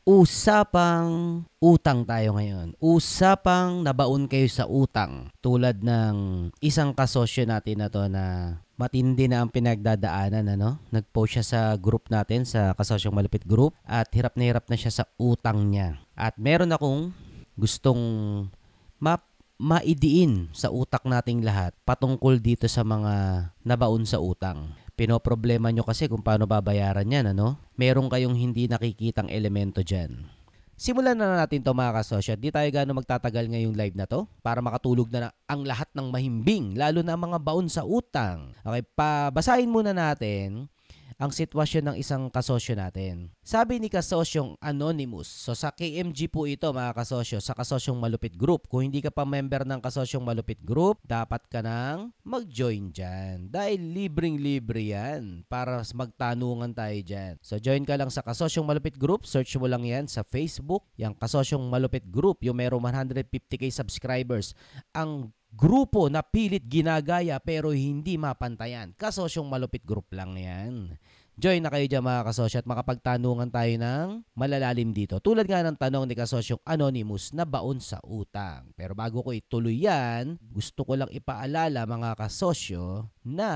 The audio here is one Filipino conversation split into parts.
Usapang utang tayo ngayon. Usapang nabaon kayo sa utang. Tulad ng isang kasosyo natin na to na matindi na ang pinagdadaanan. Nag-post siya sa group natin, sa Kasosyong Malupit Group, at hirap na siya sa utang niya. At meron akong gustong maidiin sa utak nating lahat patungkol dito sa mga nabaon sa utang. Pinoproblema nyo kasi kung paano babayaran yan, Meron kayong hindi nakikitang elemento dyan. Simulan na natin to mga kasosyo. Di tayo gano'ng magtatagal ngayong live na to para makatulog na ang lahat ng mahimbing, lalo na ang mga baon sa utang. Okay, pabasahin muna natin ang sitwasyon ng isang kasosyo natin. Sabi ni Kasosyong Anonymous, so sa KMG po ito mga kasosyo, sa Kasosyong Malupit Group. Kung hindi ka pa member ng Kasosyong Malupit Group, dapat ka nang mag-join dyan. Dahil libreng-libre yan para magtanungan tayo dyan. So join ka lang sa Kasosyong Malupit Group, search mo lang yan sa Facebook, yung Kasosyong Malupit Group, yung merong 150k subscribers. Ang grupo na pilit ginagaya pero hindi mapantayan. Kasosyong Malupit Group lang yan. Join na kayo dyan mga kasosyo at makapagtanungan tayo ng malalalim dito. Tulad nga ng tanong ni Kasosyong Anonymous na baon sa utang. Pero bago ko ituloy yan, gusto ko lang ipaalala mga kasosyo na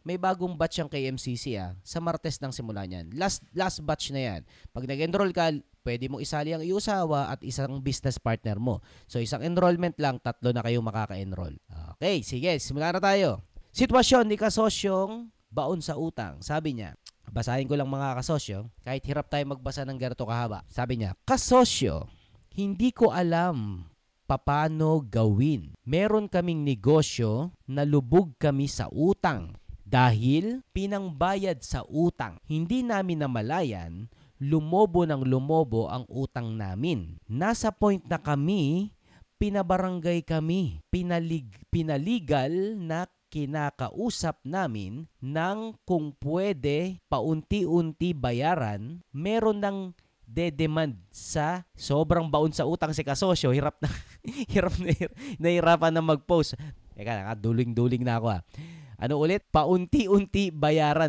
may bagong batch ang KMCC sa Martes ng simula niyan. Last batch na yan. Pag nag-enroll ka, pwede mong isali ang iusawa at isang business partner mo. So isang enrollment lang, 3 na kayong makaka-enroll. Okay, sige, simula na tayo. Sitwasyon ni Kasosyong baon sa utang. Sabi niya, basahin ko lang mga kasosyo, kahit hirap tayo magbasa ng ganito kahaba. Sabi niya, Kasosyo, hindi ko alam paano gawin. Meron kaming negosyo na lubog kami sa utang. Dahil pinangbayad sa utang, hindi namin namalayan, lumobo ng lumobo ang utang namin. Nasa point na kami, pinabarangay kami, pinaligal na kinakausap namin ng kung pwede paunti-unti bayaran. Meron ng dedemand sa sobrang baon sa utang si kasosyo. Hirap na nahirapan na mag-post. Teka, duling-duling na ako Ano ulit? Paunti-unti bayaran.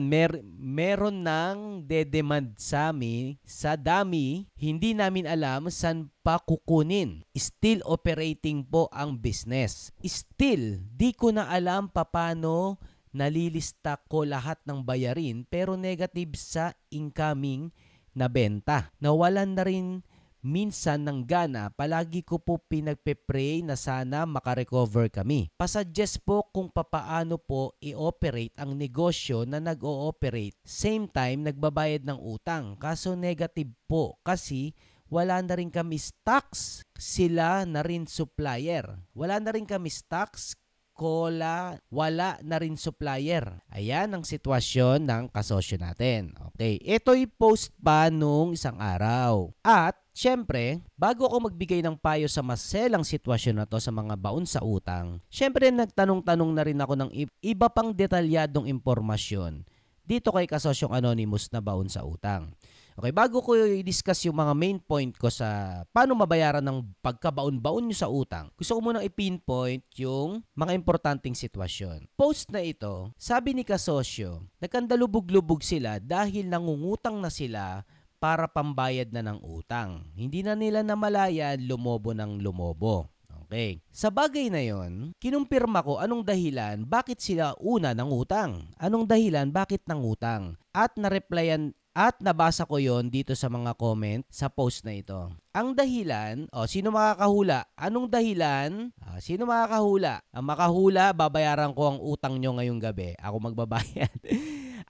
Meron ng dedemand sa amin, sa dami, hindi namin alam saan pa kukunin. Still operating po ang business. Still, di ko na alam paano nalilista ko lahat ng bayarin pero negative sa incoming na benta. Nawalan na rin minsan ng gana, palagi ko po pinagpe-pray na sana makarecover kami. Pasuggest po kung papaano po i-operate ang negosyo na nag-o-operate. Same time, nagbabayad ng utang. Kaso negative po kasi wala na rin kami stocks. Sila na rin supplier. Wala na rin kami stocks. Wala na rin supplier. Ayan ang sitwasyon ng kasosyo natin. Okay, ito'y post pa nung isang araw. At syempre, bago ako magbigay ng payo sa maselang sitwasyon na to sa mga baon sa utang, syempre nagtanong-tanong na rin ako ng iba pang detalyadong impormasyon dito kay Kasosyong Anonymous na baon sa utang. Okay, bago ko i-discuss yung mga main point ko sa paano mabayaran ng pagkabaon-baon nyo sa utang, gusto ko munang i-pinpoint yung mga importanteng sitwasyon. Post na ito, sabi ni Kasosyo, nagkandalubog-lubog sila dahil nangungutang na sila para pambayad na ng utang. Hindi na nila namalayan, lumobo ng lumobo. Okay. Sa bagay na yon, kinumpirma ko anong dahilan bakit sila una ng utang. Anong dahilan bakit nangutang. At na-replyan at nabasa ko yon dito sa mga comment sa post na ito. Ang dahilan, sino makakahula? Anong dahilan? Sino makakahula? Ang makahula, babayaran ko ang utang nyo ngayong gabi. Ako magbabayad.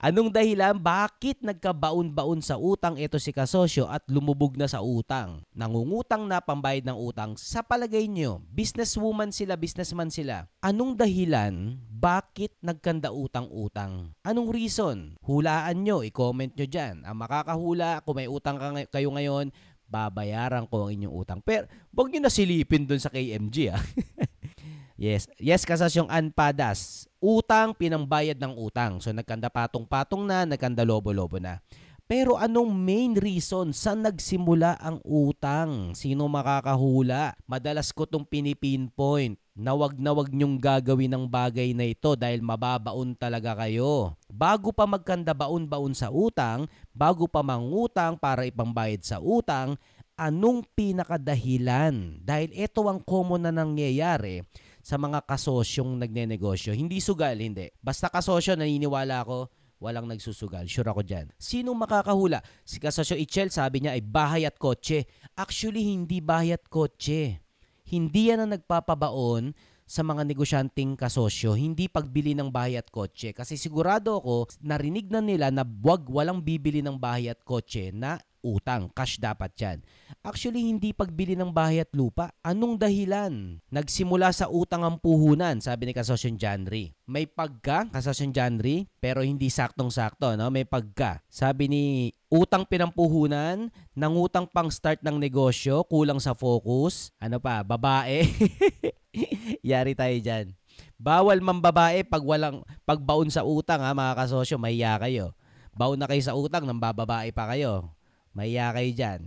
Anong dahilan? Bakit nagkabaon-baon sa utang ito si kasosyo at lumubog na sa utang? Nangungutang na pambayad ng utang. Sa palagay nyo, businesswoman sila, businessman sila. Anong dahilan? Bakit nagkanda utang-utang? Anong reason? Hulaan nyo, i-comment nyo dyan. Ang makakahula, kung may utang kayo ngayon, babayaran ko ang inyong utang. Pero huwag nyo nasilipin dun sa KMG Yes, Kasosyong Anpadas. Utang, pinangbayad ng utang. So nagkanda patong-patong na, nagkanda lobo-lobo na. Pero anong main reason saan nagsimula ang utang? Sino makakahula? Madalas ko itong pinipinpoint na wag nyong gagawin ng bagay na ito dahil mababaon talaga kayo. Bago pa magkanda baon-baon sa utang, bago pa mangutang para ipambayad sa utang, anong pinakadahilan? Dahil ito ang common na nangyayari sa mga kasosyong nagnenegosyo. Hindi sugal, hindi. Basta kasosyo, naniniwala ako, walang nagsusugal. Sure ako dyan. Sinong makakahula? Si kasosyo Itchel, sabi niya ay bahay at kotse. Actually, hindi bahay at kotse. Hindi yan ang nagpapabaon sa mga negosyanteng kasosyo. Hindi pagbili ng bahay at kotse. Kasi sigurado ako, narinig na nila na walang bibili ng bahay at kotse na utang. Cash dapat yan. Actually, hindi pagbili ng bahay at lupa. Anong dahilan? Nagsimula sa utang ang puhunan, sabi ni Kasosyong Janry. May pagka, Kasosyong Janry, pero hindi saktong-sakto, no? May pagka. Sabi ni utang pinampuhunan, nangutang pang start ng negosyo, kulang sa focus. Ano pa? Babae. Yari tayo dyan. Bawal mambabae pagbaon sa utang, ha, mga kasosyo, mahiya kayo. Baon na kayo sa utang, nang bababae pa kayo. Mahiya kayo dyan.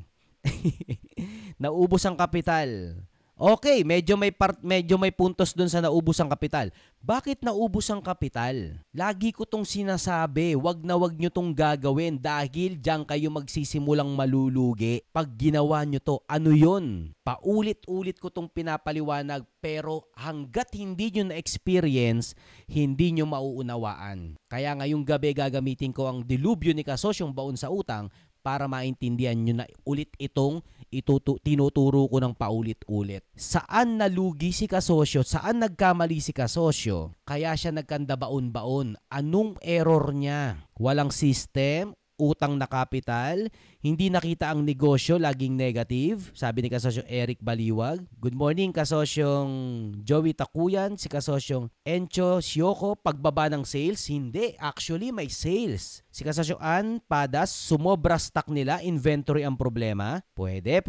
Naubos ang kapital. Okay, medyo may puntos dun sa naubos ang kapital. Bakit naubos ang kapital? Lagi ko tong sinasabi, wag nyo tong gagawin dahil diyan kayo magsisimulang malulugi. Pag ginawa nyo to, ano yun? Paulit-ulit ko tong pinapaliwanag pero hanggat hindi nyo na-experience, hindi nyo mauunawaan. Kaya ngayong gabi gagamitin ko ang dilubyo ni Kasosyong Baon sa Utang para maintindihan nyo na ulit itong tinuturo ko ng paulit-ulit. Saan nalugi si kasosyo? Saan nagkamali si kasosyo? Kaya siya nagkanda baon-baon. Anong error niya? Walang system, utang na kapital, hindi nakita ang negosyo, laging negative, sabi ni kasosyo Eric Baliwag. Good morning, kasosyong Joey Takuyan, si kasosyong Encho Sioko, pagbaba ng sales, hindi, actually may sales. Si kasosyo Ann Padas, sumobra stock nila, inventory ang problema. Pwede.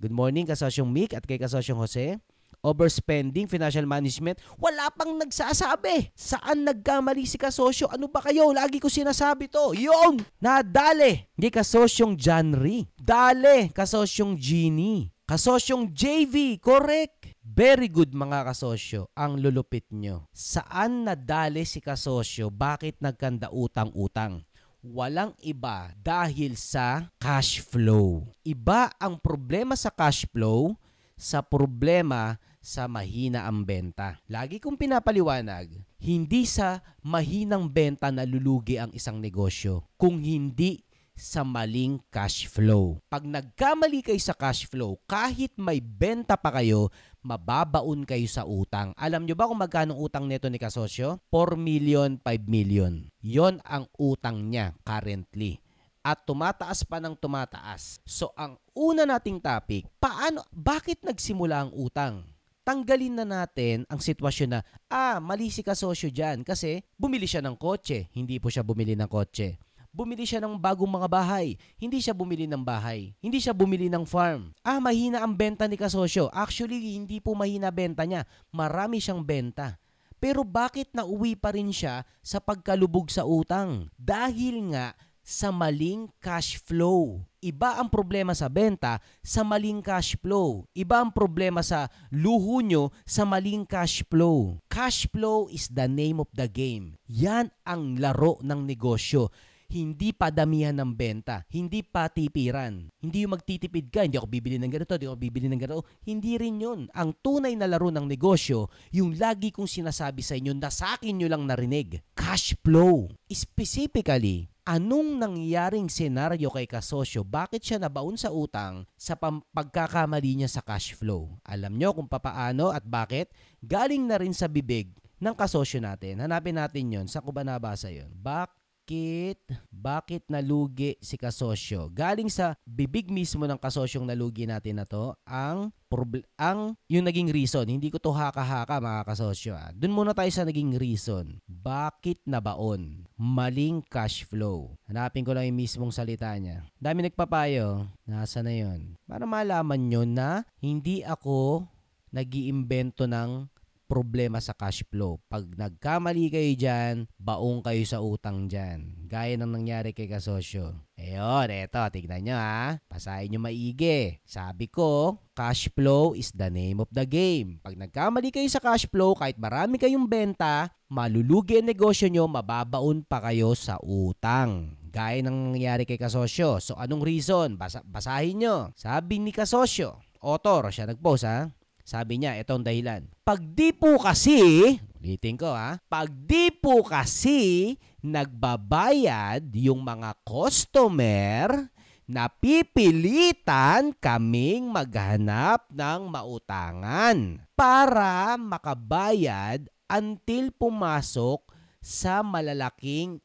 Good morning, kasosyong Mick at kay kasosyong Jose. Overspending, financial management, wala pang nagsasabi. Saan nagkamali si kasosyo? Ano ba kayo? Lagi ko sinasabi to. Yung nadali. Hindi kasosyong Janry. Dale, kasosyong Jeannie. Kasosyong JV, correct. Very good mga kasosyo. Ang lulupit nyo. Saan nadali si kasosyo? Bakit nagkanda utang-utang? Walang iba dahil sa cash flow. Iba ang problema sa cash flow sa problema sa mahina ang benta. Lagi kong pinapaliwanag, hindi sa mahinang benta nalulugi ang isang negosyo, kung hindi sa maling cash flow. Pag nagkamali kayo sa cash flow, kahit may benta pa kayo, mababaon kayo sa utang. Alam nyo ba kung magkano utang nito ni kasosyo? 4 million, 5 million. Yon ang utang niya currently. At tumataas pa ng tumataas. So, ang una nating topic, bakit nagsimula ang utang? Tanggalin na natin ang sitwasyon na, mali si kasosyo dyan kasi bumili siya ng kotse. Hindi po siya bumili ng kotse. Bumili siya ng bagong mga bahay. Hindi siya bumili ng bahay. Hindi siya bumili ng farm. Mahina ang benta ni kasosyo. Actually, hindi po mahina benta niya. Marami siyang benta. Pero bakit nauwi pa rin siya sa pagkalubog sa utang? Dahil nga, sa maling cash flow. Iba ang problema sa benta sa maling cash flow. Iba ang problema sa luho nyo sa maling cash flow. Cash flow is the name of the game. Yan ang laro ng negosyo. Hindi padamihan ng benta. Hindi patipiran. Hindi yung magtitipid ka, hindi ako bibili ng ganito, hindi ako bibili ng ganito. Hindi rin yun. Ang tunay na laro ng negosyo, yung lagi kong sinasabi sa inyo na sa akin nyo lang narinig. Cash flow. Specifically, anong nangyaring senaryo kay kasosyo? Bakit siya nabaon sa utang sa pagkakamali niya sa cash flow? Alam nyo kung papaano at bakit? Galing na rin sa bibig ng kasosyo natin. Hanapin natin yon. Saan ko ba nabasa yon? Bakit nalugi si kasosyo? Galing sa bibig mismo ng kasosyong nalugi natin na to, ang yung naging reason. Hindi ko to haka-haka mga kasosyo. Doon muna tayo sa naging reason. Bakit nabaon? Maling cash flow. Hanapin ko lang yung mismong salita niya. Dami nagpapayo. Nasa na yun? Para malaman nyo na hindi ako nag-iimbento ng problema sa cash flow. Pag nagkamali kayo dyan, baong kayo sa utang dyan. Gaya ng nangyari kay kasosyo. Ayun, eto, tignan nyo ha. Pasahin nyo maigi. Sabi ko, cash flow is the name of the game. Pag nagkamali kayo sa cash flow, kahit marami kayong benta, malulugi ang negosyo nyo, mababaon pa kayo sa utang. Gaya ng nangyari kay kasosyo. So, anong reason? Basahin nyo. Sabi ni kasosyo, author, siya nag-post ha. Sabi niya, itong dahilan. Pag di po kasi, ulitin ko ha, pag di po kasi nagbabayad yung mga customer, napipilitan kaming maghanap ng mautangan para makabayad until pumasok sa malalaking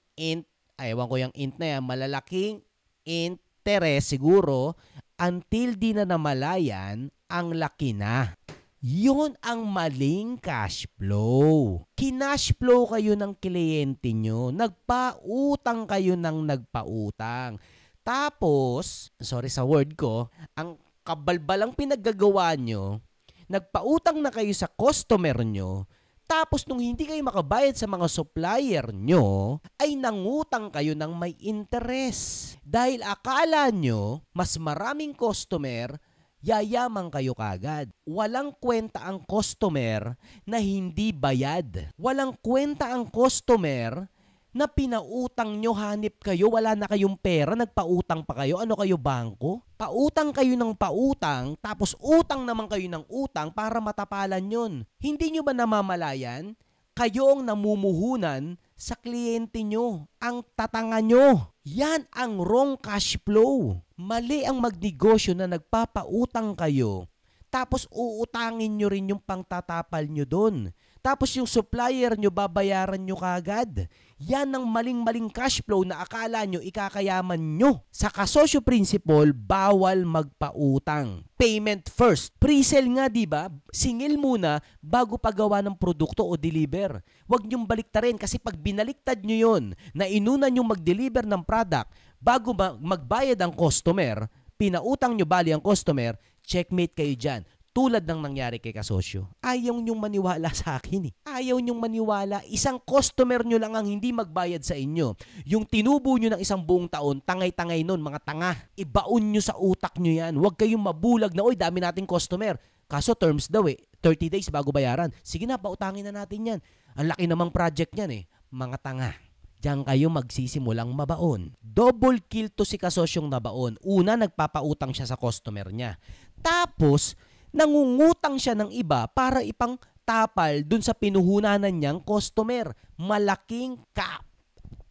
ewan ko yung int na yan, malalaking interest siguro until di na namalayan ang laki na. Yun ang maling cash flow. Kinash flow kayo ng kliyente nyo. Nagpautang kayo ng nagpautang. Tapos, sorry sa word ko, ang kabalbalang pinaggagawa nyo, nagpautang na kayo sa customer nyo, tapos nung hindi kayo makabayad sa mga supplier nyo, ay nangutang kayo ng may interest. Dahil akala nyo, mas maraming customer, yayaman kayo kagad. Walang kwenta ang customer na hindi bayad. Walang kwenta ang customer na pinautang nyo, hanip kayo, wala na kayong pera, nagpautang pa kayo. Ano kayo, bangko? Pautang kayo ng pautang, tapos utang naman kayo ng utang para matapalan yun. Hindi nyo ba namamalayan? Kayo ang namumuhunan sa kliyente nyo, ang tatanga nyo. Yan ang wrong cash flow. Mali ang magnegosyo na nagpapautang kayo, tapos uutangin nyo rin yung pangtatapal nyo doon. Tapos yung supplier nyo, babayaran nyo kagad. Yan ang maling-maling cash flow na akala nyo ikakayaman nyo. Sa kasosyo principle, bawal magpautang. Payment first. Pre-sell nga, diba? Singil muna bago paggawa ng produkto o deliver. Huwag nyong baliktarin kasi pag binaliktad nyo yon na inuna nyong mag-deliver ng product bago magbayad ang customer, pinautang nyo bali ang customer, checkmate kayo dyan. Tulad ng nangyari kay kasosyo. Ayaw nyong maniwala sa akin eh. Ayaw nyong maniwala. Isang customer nyo lang ang hindi magbayad sa inyo. Yung tinubo nyo ng isang buong taon, tangay-tangay nun, mga tanga. Ibaon nyo sa utak nyo yan. Huwag kayong mabulag na, oy, dami nating customer. Kaso terms daw eh, 30 days bago bayaran. Sige na, pautangin na natin yan. Ang laki namang project yan eh. Mga tanga. Diyan kayo magsisimulang mabaon. Double kill to si kasosyong nabaon. Una, nagpapautang siya sa customer niya. Tapos, nangungutang siya ng iba para ipang tapal dun sa pinuhunanan niyang customer. Malaking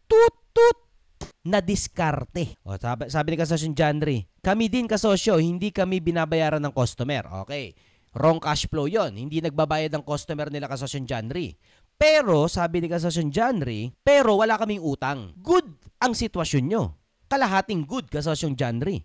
tut na diskarte. O, sabi ni kasosyong Janry, kami din kasosyo, hindi kami binabayaran ng customer. Okay, wrong cash flow yon. Hindi nagbabayad ng customer nila kasosyong Janry. Pero, sabi ni kasosyong Janry, pero wala kaming utang. Good ang sitwasyon nyo. Kalahating good kasosyong Janry.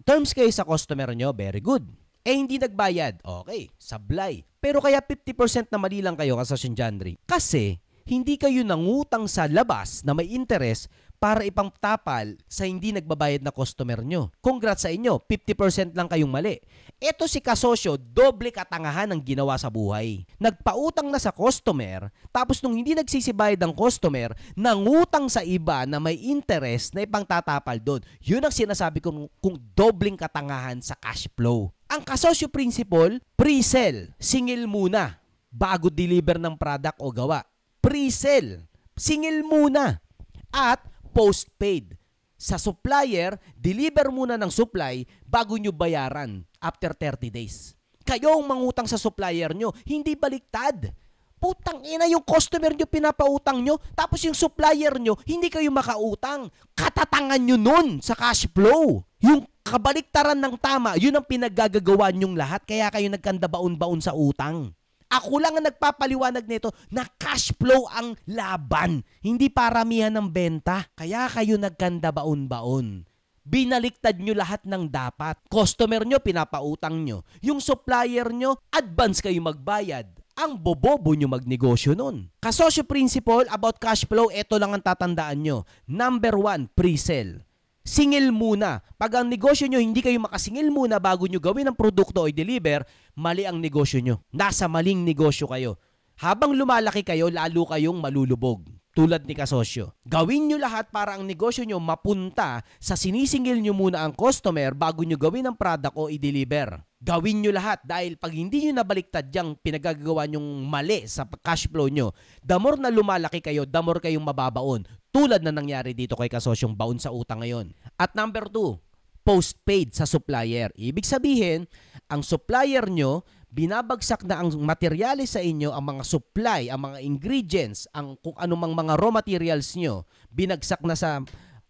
Terms kayo sa customer nyo, very good. Eh, hindi nagbayad. Okay, sablay. Pero kaya 50% na mali lang kayo kasosyong Janry. Kasi, hindi kayo nangutang sa labas na may interest para ipangtapal sa hindi nagbabayad na customer nyo. Congrats sa inyo, 50% lang kayong mali. Ito si kasosyo, doble katangahan ang ginawa sa buhay. Nagpautang na sa customer, tapos nung hindi nagsisibayad ang customer, nangutang sa iba na may interest na ipangtatapal doon. Yun ang sinasabi kong dobling katangahan sa cash flow. Ang kasosyo principle, pre-sell, singil muna bago deliver ng product o gawa. Pre-sell, singil muna. At postpaid. Sa supplier, deliver muna ng supply bago nyo bayaran after 30 days. Kayo ang mangutang sa supplier nyo, hindi baliktad. Putang ina, yung customer nyo pinapautang nyo, tapos yung supplier nyo, hindi kayo makautang. Katatangan nyo nun sa cash flow. Yung kabaliktaran ng tama, yun ang pinaggagawa nyong lahat, kaya kayo nagkanda baon-baon sa utang. Ako lang ang nagpapaliwanag nito na cash flow ang laban, hindi paramihan ng benta. Kaya kayo nagkanda baon-baon. Binaliktad nyo lahat ng dapat. Customer nyo, pinapautang nyo. Yung supplier nyo, advance kayo magbayad. Ang bobobo nyo magnegosyo nun. Kasosyo principle about cash flow, ito lang ang tatandaan nyo. Number 1, pre-sell. Singil muna. Pag ang negosyo nyo, hindi kayo makasingil muna bago nyo gawin ang produkto o i-deliver, mali ang negosyo nyo. Nasa maling negosyo kayo. Habang lumalaki kayo, lalo kayong malulubog. Tulad ni kasosyo. Gawin nyo lahat para ang negosyo nyo mapunta sa sinisingil nyo muna ang customer bago nyo gawin ang product o i-deliver. Gawin nyo lahat dahil pag hindi nyo nabaliktad yung pinagagawa nyong mali sa cash flow nyo, the more na lumalaki kayo, the more kayong mababaon. Tulad na nangyari dito kay kasosyong baon sa utang ngayon. At number 2, postpaid sa supplier. Ibig sabihin, ang supplier nyo, binabagsak na ang materyales sa inyo, ang mga supply, ang mga ingredients, ang kung anumang mga raw materials nyo, binagsak na sa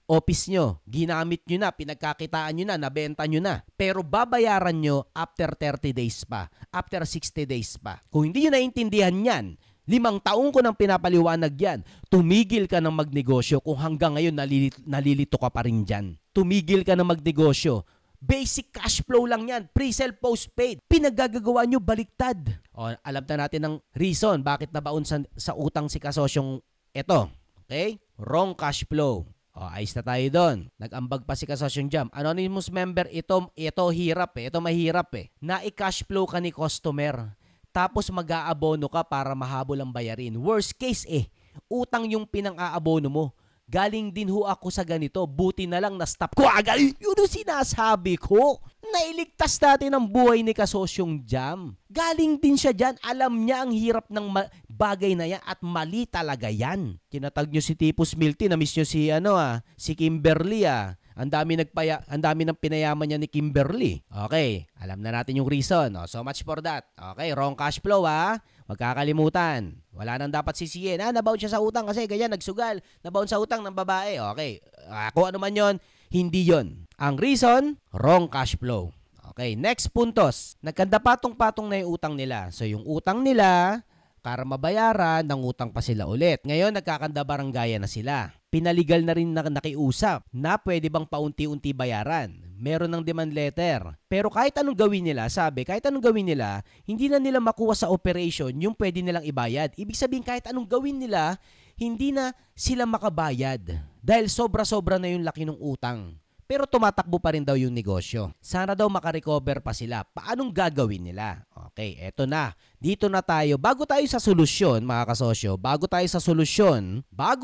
office nyo, ginamit nyo na, pinagkakitaan nyo na, nabenta nyo na. Pero babayaran nyo after 30 days pa, after 60 days pa. Kung hindi nyo naintindihan yan, 5 taong ko nang pinapaliwanag yan, tumigil ka ng magnegosyo kung hanggang ngayon nalilito ka pa rin dyan. Tumigil ka ng magnegosyo. Basic cash flow lang yan. Pre-sell, postpaid. Pinagagagawa nyo baliktad. O, alam na natin ang reason bakit nabaon sa utang si kasosyong ito. Okay? Wrong cash flow. O, ayos na tayo doon. Nag-ambag pa si kasosyong Jam. Anonymous member, ito hirap eh. Ito mahirap eh. Na-cash flow ka ni customer. Tapos mag-aabono ka para mahabol ang bayarin. Worst case utang yung pinang-aabono mo. Galing din ho ako sa ganito. Buti na lang na-stop ko agad. Yun ang sinasabi ko. Nailigtas natin ang buhay ni kasosyong Jam. Galing din siya dyan. Alam niya ang hirap ng bagay na yan at mali talaga yan. Tinatag nyo si Tipos Milty. Na-miss nyo si Kimberly Ang dami ng pinayaman niya ni Kimberly. Okay, alam na natin yung reason. So much for that. Okay, wrong cash flow Huwag kakalimutan. Wala nang dapat sisihin. Nabaon siya sa utang kasi ganyan, nagsugal. Nabaon sa utang ng babae. Okay, kung ano man yon, hindi yon. Ang reason, wrong cash flow. Okay, next puntos. Nagkanda patong-patong na yung utang nila. So yung utang nila, para mabayaran, nangutang pa sila ulit. Ngayon, nagkakanda barangaya na sila. Pinaligal na rin na nakiusap na pwede bang paunti-unti bayaran. Meron ng demand letter. Pero kahit anong gawin nila, hindi na nila makuha sa operation yung pwede nilang ibayad. Ibig sabihin, kahit anong gawin nila, hindi na sila makabayad. Dahil sobra-sobra na yung laki ng utang. Pero tumatakbo pa rin daw yung negosyo. Sana daw makarecover pa sila. Paanong gagawin nila? Okay, eto na. Dito na tayo. Bago tayo sa solusyon, mga kasosyo, bago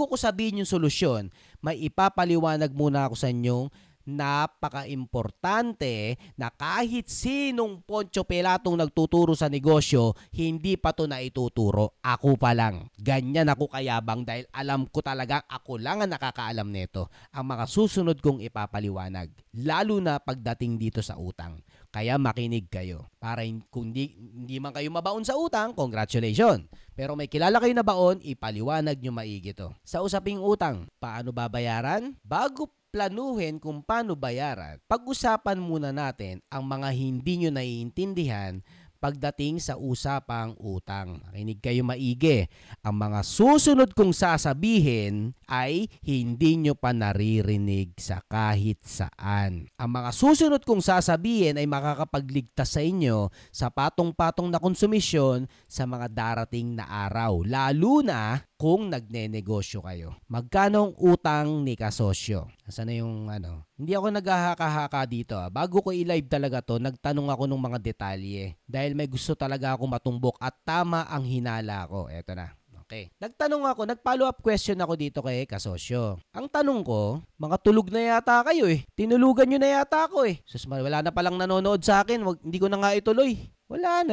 ko sabihin yung solusyon, may ipapaliwanag muna ako sa inyo napaka-importante na kahit sinong Poncio Pilatong nagtuturo sa negosyo, hindi pa to na ituturo. Ako pa lang. Ganyan ako kayabang dahil alam ko talaga ako lang ang nakakaalam nito. Ang mga susunod kong ipapaliwanag. Lalo na pagdating dito sa utang. Kaya makinig kayo. Para kung hindi man kayo mabaon sa utang, congratulations. Pero may kilala kayo na baon, ipaliwanag nyo maigi to. Sa usaping utang, paano babayaran? Bago planuhin kung paano bayaran, pag-usapan muna natin ang mga hindi nyo naiintindihan pagdating sa usapang utang. Makinig kayo maigi. Ang mga susunod kong sasabihin ay hindi nyo pa naririnig sa kahit saan. Ang mga susunod kong sasabihin ay makakapagligtas sa inyo sa patong-patong na konsumisyon sa mga darating na araw. Lalo na kung nagnenegosyo kayo. Magkano ang utang ni kasosyo? Nasaan na yung Hindi ako naghahaka-haka dito. Bago ko i-live talaga to, nagtanong ako ng mga detalye. Dahil may gusto talaga ako matumbok at tama ang hinala ko. Eto na. Okay. Nag-follow up question ako dito kay kasosyo. Ang tanong ko, mga tulog na yata kayo Tinulugan nyo na yata ako Sus, wala na palang nanonood sa akin. Hindi ko na nga ituloy. Wala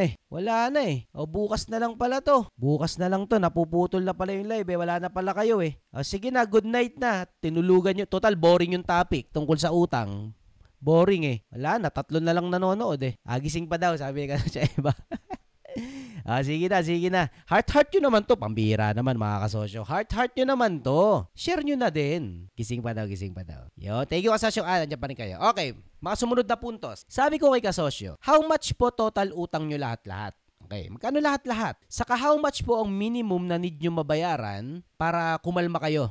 na O bukas na lang pala to. Napuputol na pala yung live Wala na pala kayo Sige na, good night na. Tinulugan nyo. Total, boring yung topic tungkol sa utang. Boring Wala na, 3 na lang nanonood Gising pa daw, sabi ka sa iba. Sige na. Heart nyo naman to. Pambihira naman mga kasosyo. Heart nyo naman to. Share nyo na din. Gising pa daw. Yo, thank you kasosyo. Nandiyan pa rin kayo. Okay, mga sumunod na puntos. Sabi ko kay kasosyo, how much po total utang nyo lahat-lahat? Okay, magkano lahat-lahat? Saka how much po ang minimum na need nyo mabayaran para kumalma kayo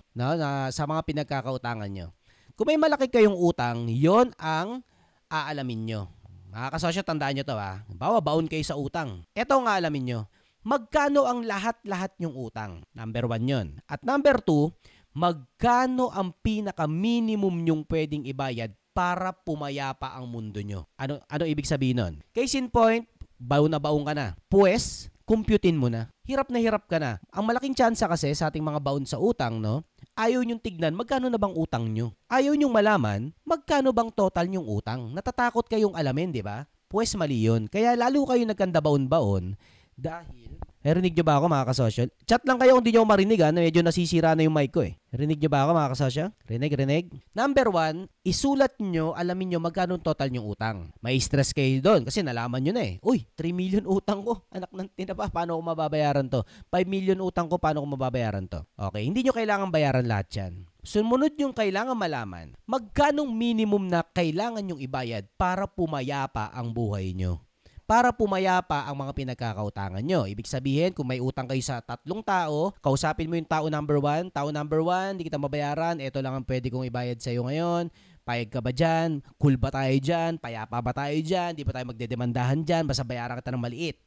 sa mga pinagkakautangan nyo? Kung may malaki kayong utang, yon ang aalamin nyo. Mga kasosyo, tandaan nyo to baon kayo sa utang. Ito ang aalamin nyo. Magkano ang lahat-lahat nyong utang? Number 1 yon. At number 2, Magkano ang pinaka-minimum nyong pwedeng ibayad para pumayapa ang mundo nyo? Ano ibig sabihin nun? Case in point, baon na baon ka na. Pues, computein mo na. Hirap na hirap ka na. Ang malaking tsansa kasi sa ating mga baon sa utang, no? Ayaw nyong tignan magkano na bang utang nyo. Ayaw nyong malaman magkano bang total nyong utang. Natatakot kayong alamin, di ba? Pues mali yun. Kaya lalo kayo nagkanda baon-baon dahil... Rinig nyo ba ako mga kasosyo? Chat lang kayo kung di nyo marinig na medyo nasisira na yung mic ko Rinig nyo ba ako mga kasosyo? Rinig. Number 1, isulat nyo, alamin nyo magkano total yung utang. May stress kayo doon kasi nalaman nyo na Uy, 3 million utang ko. Anak ng tinapa, paano ko mababayaran to? 5 million utang ko, paano ko mababayaran to? Okay, hindi nyo kailangan bayaran lahat yan. Sumunod yung kailangan malaman, magkanong minimum na kailangan yung ibayad para pumayapa ang buhay nyo. Para pumayapa ang mga pinagkakautangan nyo. Ibig sabihin, kung may utang kayo sa 3 tao, kausapin mo yung tao number 1. Tao number 1, di kita mabayaran. Ito lang ang pwede kong ibayad sa'yo ngayon. Payag ka ba dyan? Cool ba tayo dyan? Payapa ba tayo dyan? Di ba tayo magdedemandahan dyan? Basta bayaran kita ng maliit.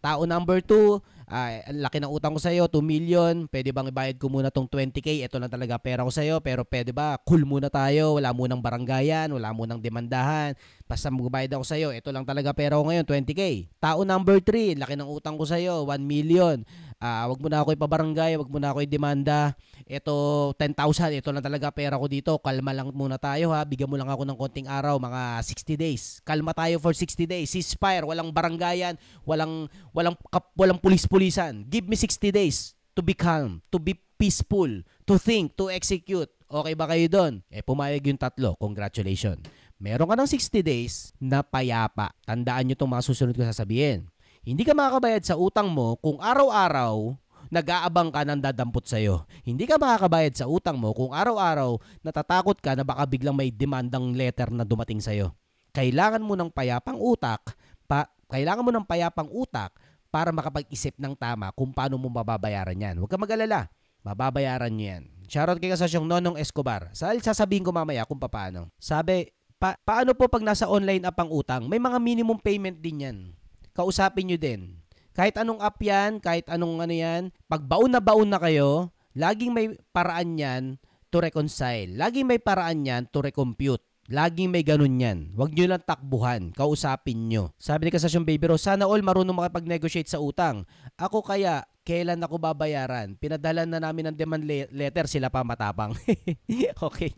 Tao number 2, ang laki ng utang ko sa'yo, 2 million. Pwede bang ibayad ko muna tong 20K? Ito lang talaga pera ko sa'yo. Pero pwede ba? Cool muna tayo. Wala munang baranggayan. Wala munang demandahan. Basta magbayad ako sa'yo. Ito lang talaga pera ko ngayon, 20K. Tao number 3, laki ng utang ko sa'yo, 1 million. Wag mo na ako ipabarangay. Wag mo na ako idemanda. Ito, 10,000. Ito lang talaga pera ko dito. Kalma lang muna tayo ha. Bigyan mo lang ako ng konting araw, mga 60 days. Kalma tayo for 60 days. Ceasefire. Walang barangayan. Walang pulis-pulisan. Give me 60 days to be calm, to be peaceful, to think, to execute. Okay ba kayo doon? Pumayag yung 3. Congratulations. Meron ka ng 60 days na payapa. Tandaan nyo itong mga susunod ko sasabihin. Hindi ka makakabayad sa utang mo kung araw-araw nag-aabang ka ng dadampot sa'yo. Hindi ka makakabayad sa utang mo kung araw-araw natatakot ka na baka biglang may demandang letter na dumating sa'yo. Kailangan mo ng payapang utak para makapag-isip ng tama kung paano mo mababayaran yan. Huwag ka mag-alala. Mababayaran nyo yan. Shoutout kay kasasyong Nonong Escobar. Sasabihin ko mamaya kung paano. Sabi, paano po pag nasa online app ang utang? May mga minimum payment din yan. Kausapin nyo din. Kahit anong app yan, kahit anong yan, pag baon na kayo, laging may paraan yan to reconcile. Laging may paraan yan to recompute. Laging may ganun yan. Huwag nyo lang takbuhan. Kausapin nyo. Sabi ni Kasasyong Baby Rose, sana all marunong makipag-negotiate sa utang. Ako kaya, kailan ako babayaran? Pinadalan na namin ng demand letter, sila pa matapang. Okay.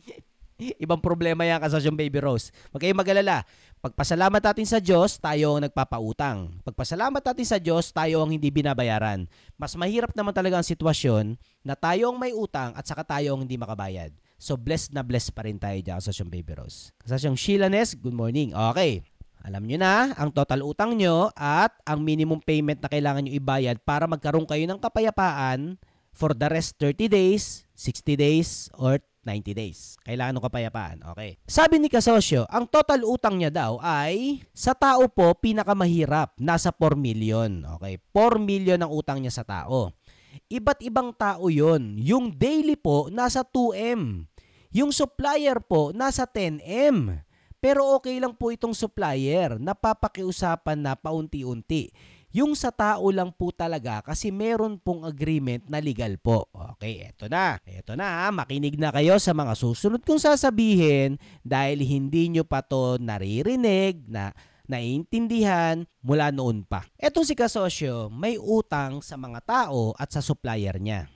Ibang problema yan, Kasasyong Baby Rose. Huwag kayong mag-alala. Pagpasalamat natin sa Diyos, tayo ang nagpapautang. Pagpasalamat natin sa Diyos, tayo ang hindi binabayaran. Mas mahirap naman talaga ang sitwasyon na tayo ang may utang at saka tayo ang hindi makabayad. So, blessed na blessed pa rin tayo dyan, Kasasyong Baby Rose. Kasasyong Sheila Nes, good morning. Okay. Alam nyo na ang total utang nyo at ang minimum payment na kailangan nyo ibayad para magkaroon kayo ng kapayapaan for the rest 30 days, 60 days, or 90 days. Kailangan ng kapayapaan. Okay. Sabi ni Kasosyo, ang total utang niya daw ay sa tao po pinakamahirap. Nasa 4 million. Okay. 4 million ang utang niya sa tao. Iba't ibang tao yon. Yung daily po, nasa 2M. Yung supplier po, nasa 10M. Pero okay lang po itong supplier. Napapakiusapan na paunti-unti. Yung sa tao lang po talaga kasi meron pong agreement na legal po. Okay, eto na. Eto na, makinig na kayo sa mga susunod kong sasabihin dahil hindi nyo pa to naririnig na naiintindihan mula noon pa. Etong si Kasosyo, may utang sa mga tao at sa supplier niya.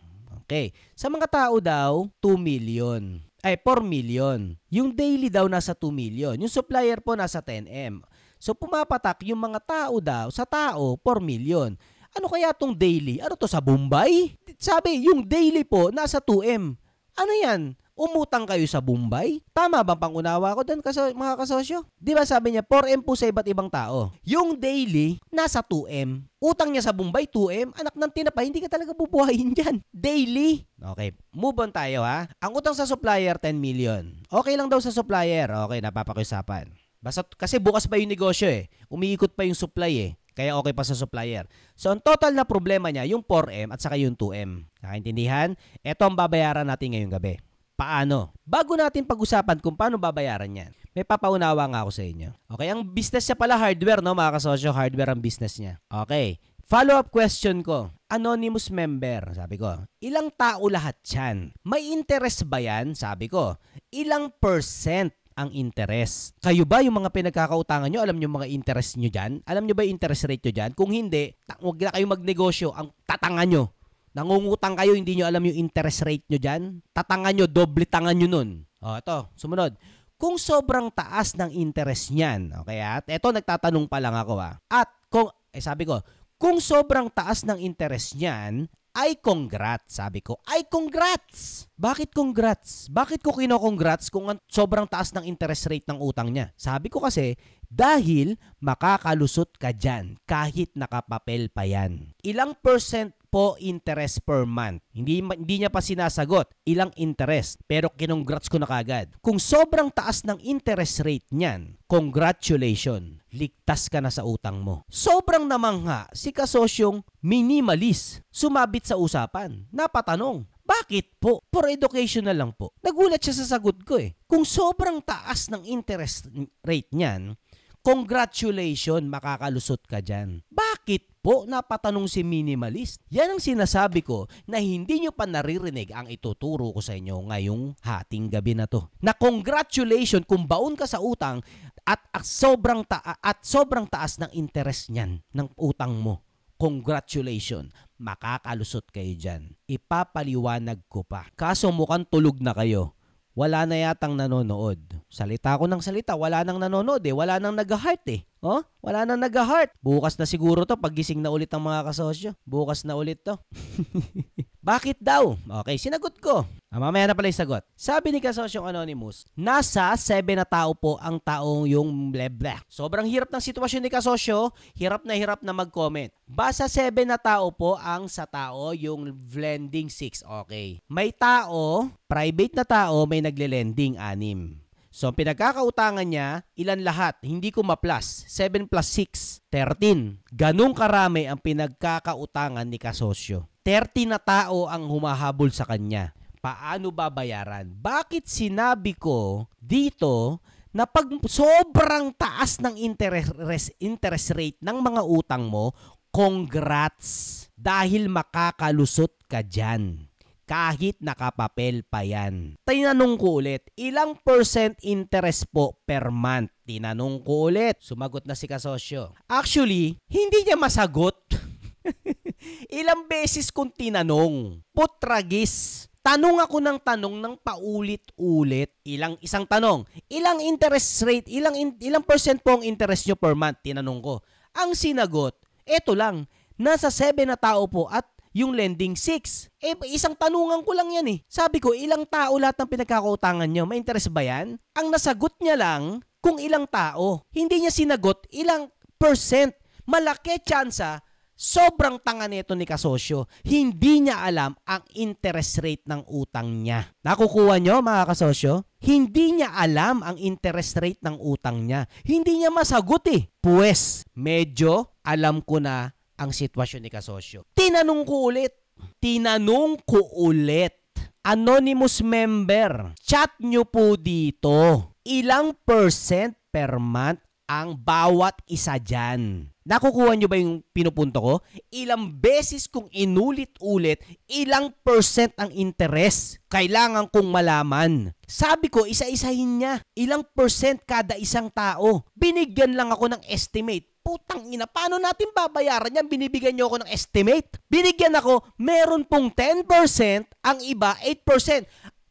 Okay, sa mga tao daw, 2 million. 4 million. Yung daily daw nasa 2 million. Yung supplier po nasa 10M. So pumapatak yung mga tao daw sa tao 4 million. Ano kaya tong daily? Ano to sa Bombay? Sabi, yung daily po nasa 2M. Ano yan? Umutang kayo sa Bombay? Tama bang pangunawa ko doon mga kasosyo? Di ba sabi niya 4M po sa iba't ibang tao. Yung daily nasa 2M. Utang niya sa Bombay 2M. Anak ng tinapay, hindi ka talaga bubuhayin dyan. Daily. Okay, move on tayo ha. Ang utang sa supplier 10 million. Okay lang daw sa supplier. Okay, napapakiusapan. Basta kasi bukas pa yung negosyo umiikot pa yung supply kaya okay pa sa supplier. So ang total na problema niya yung 4M at saka yung 2M. Nakaintindihan? Ito ang babayaran natin ngayong gabi. Paano? Bago natin pag-usapan kung paano babayaran yan, may papaunawa nga ako sa inyo. Okay, ang business niya pala hardware, no mga kasosyo? Hardware ang business niya. Okay, Follow-up question ko, anonymous member, sabi ko, ilang tao lahat yan? May interest ba yan? Sabi ko, ilang percent ang interest? Kayo ba yung mga pinagkakautangan nyo? Alam nyo mga interest nyo dyan? Alam nyo ba yung interest rate nyo dyan? Kung hindi, huwag na kayo magnegosyo. Ang tatanga nyo. Nangungutang kayo, hindi nyo alam yung interest rate nyo dyan? Tatanga nyo, doble tanga nyo nun. O, ito, sumunod. Kung sobrang taas ng interest niyan, okay, at eto nagtatanong pa lang ako at kung, sabi ko, kung sobrang taas ng interest niyan, ay congrats. Sabi ko, ay congrats! Bakit congrats? Bakit ko kino-congrats kung sobrang taas ng interest rate ng utang niya? Sabi ko kasi, dahil makakalusot ka dyan kahit nakapapel pa yan. Ilang percent po interest per month? Hindi niya pa sinasagot ilang interest, pero kinongrats ko na kagad. Kung sobrang taas ng interest rate niyan, congratulations, ligtas ka na sa utang mo. Sobrang namangha si kasosyong minimalist, sumabit sa usapan, napatanong, bakit po? For educational lang po. Nagulat siya sa sagot ko eh. Kung sobrang taas ng interest rate niyan, congratulations, makakalusot ka dyan. Bakit po napatanong si minimalist? Yan ang sinasabi ko na hindi nyo pa naririnig ang ituturo ko sa inyo ngayong hating gabi na to. Na congratulations kung baon ka sa utang at sobrang taas ng interest niyan ng utang mo. Congratulations, makakalusot kayo dyan. Ipapaliwanag ko pa. Kaso mukhang tulog na kayo. Wala na yatang nanonood. Salita ko ng salita, wala nang nanonood eh. Wala nang nag-heart eh. Oh? Wala nang nag-heart. Bukas na siguro to, paggising na ulit ang mga kasosyo. Bukas na ulit to. Bakit daw? Okay, sinagot ko. Mamaya na pala yung sagot. Sabi ni kasosyong Anonymous, nasa 7 na tao po ang taong yung bleh. Sobrang hirap ng sitwasyon ni kasosyo, hirap na mag-comment. Basta 7 na tao po ang sa tao yung lending 6. Okay. May tao, private na tao, may nagle-lending 6. So, pinagkakautangan niya, ilan lahat? Hindi ko ma-plus. 7 plus 6, 13. Ganong karami ang pinagkakautangan ni kasosyo. 30 na tao ang humahabol sa kanya. Paano babayaran? Bakit sinabi ko dito na pag sobrang taas ng interest rate ng mga utang mo, congrats! Dahil makakalusot ka dyan. Kahit nakapapel pa yan. Tinanong ko ulit, ilang percent interest po per month? Tinanong ko ulit. Sumagot na si kasosyo. Actually, hindi niya masagot. Ilang beses kong tinanong. Putragis. Tanong ako ng tanong ng paulit-ulit. Isang tanong. Ilang interest rate, ilang percent po ang interest nyo per month? Tinanong ko. Ang sinagot, eto lang. Nasa 7 na tao po at yung lending 6. Isang tanungan ko lang yan eh. Sabi ko, ilang tao lahat ng pinagkakautangan nyo? May interest ba yan? Ang nasagot niya lang kung ilang tao. Hindi niya sinagot ilang percent. Malaki tsansa, sobrang tanga nito ni kasosyo. Hindi niya alam ang interest rate ng utang niya. Nakukuha nyo mga kasosyo? Hindi niya alam ang interest rate ng utang niya. Hindi niya masagot eh. Pues, medyo alam ko na ang sitwasyon ni kasosyo. Tinanong ko ulit. Anonymous member, chat nyo po dito. Ilang percent per month ang bawat isa dyan? Nakukuha nyo ba yung pinupunto ko? Ilang beses kong inulit-ulit, ilang percent ang interest? Kailangan kong malaman. Sabi ko, isa-isahin niya. Ilang percent kada isang tao? Binigyan lang ako ng estimate. Putang ina, paano natin babayaran yan? Binibigyan nyo ako ng estimate? Binigyan ako, meron pong 10%, ang iba 8%.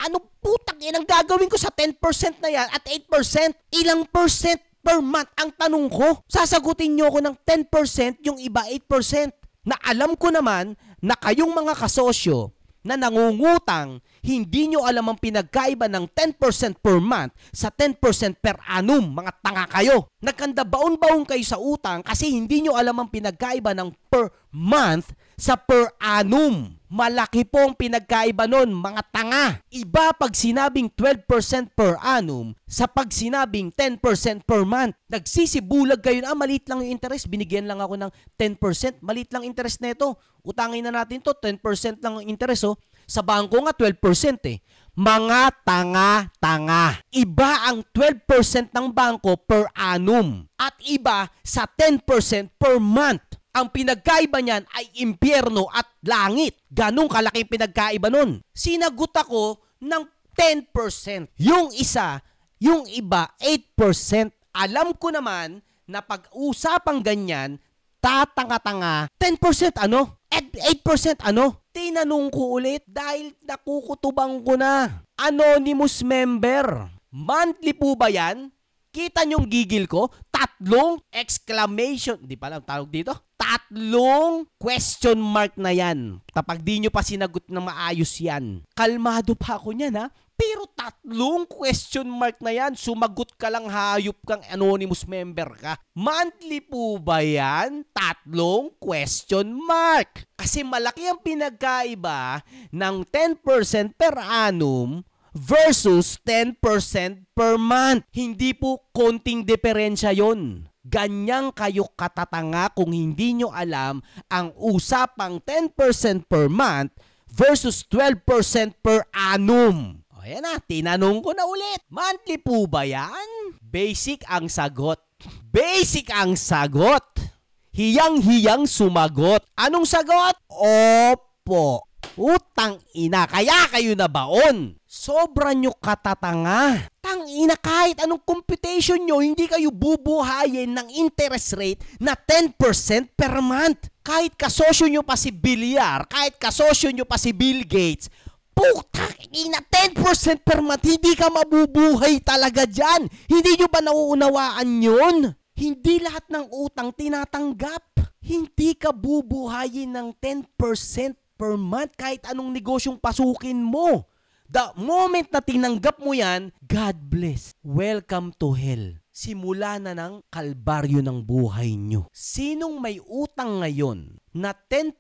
Ano putang ina ang gagawin ko sa 10% na yan at 8%? Ilang percent per month ang tanong ko? Sasagutin nyo ako ng 10%, yung iba 8%. Na alam ko naman na kayong mga kasosyo na nangungutang, hindi nyo alam ang pinagkaiba ng 10% per month sa 10% per annum. Mga tanga kayo. Nagkanda baon-baon kayo sa utang kasi hindi nyo alam ang pinagkaiba ng per month sa per annum. Malaki po ang pinagkaiba nun, mga tanga. Iba pag sinabing 12% per annum sa pag sinabing 10% per month. Nagsisibulag kayo na, maliit lang yung interest. Binigyan lang ako ng 10%. Maliit lang interest nito. Utangin na natin to, 10% lang ang interest. Oh. Sa bangko nga, 12% eh. Mga tanga-tanga. Iba ang 12% ng bangko per annum at iba sa 10% per month. Ang pinagkaiba niyan ay impyerno at langit. Ganong kalaki pinagkaiba nun. Sinagot ako ng 10%. Yung iba 8%. Alam ko naman na pag-usapang ganyan, tatanga-tanga, 10% ano? At 8% ano? Tinanong ko ulit dahil nakukutubang ko na. Anonymous member. Monthly po ba yan? Kita niyong gigil ko? 3 exclamation, di pa alam tawag dito? 3 question mark na yan. Kapag di nyo pa sinagot na maayos yan. Kalmado pa ako niyan ha. Pero 3 question mark na yan. Sumagot ka lang, hayop kang anonymous member ka. Monthly po ba yan? 3 question mark. Kasi malaki ang pinagkaiba ng 10% per annum versus 10% per month. Hindi po konting diferensya yon. Ganyang kayo katatanga kung hindi nyo alam ang usapang 10% per month versus 12% per annum. O yan na, tinanong ko na ulit. Monthly po ba yan? Basic ang sagot. Basic ang sagot. Hiyang-hiyang sumagot. Anong sagot? Opo. Utang ina, kaya kayo nabaon. Sobra nyo katatanga. Tang ina, kahit anong computation nyo, hindi kayo bubuhayin ng interest rate na 10% per month. Kahit kasosyo nyo pa si Bilyar, kahit kasosyo nyo pa si Bill Gates, putang ina, 10% per month, hindi ka mabubuhay talaga dyan. Hindi nyo ba nauunawaan yun? Hindi lahat ng utang tinatanggap. Hindi ka bubuhayin ng 10% per month kahit anong negosyong pasukin mo. The moment na tinanggap mo yan, God bless. Welcome to hell. Simula na ng kalbaryo ng buhay nyo. Sinong may utang ngayon na 10%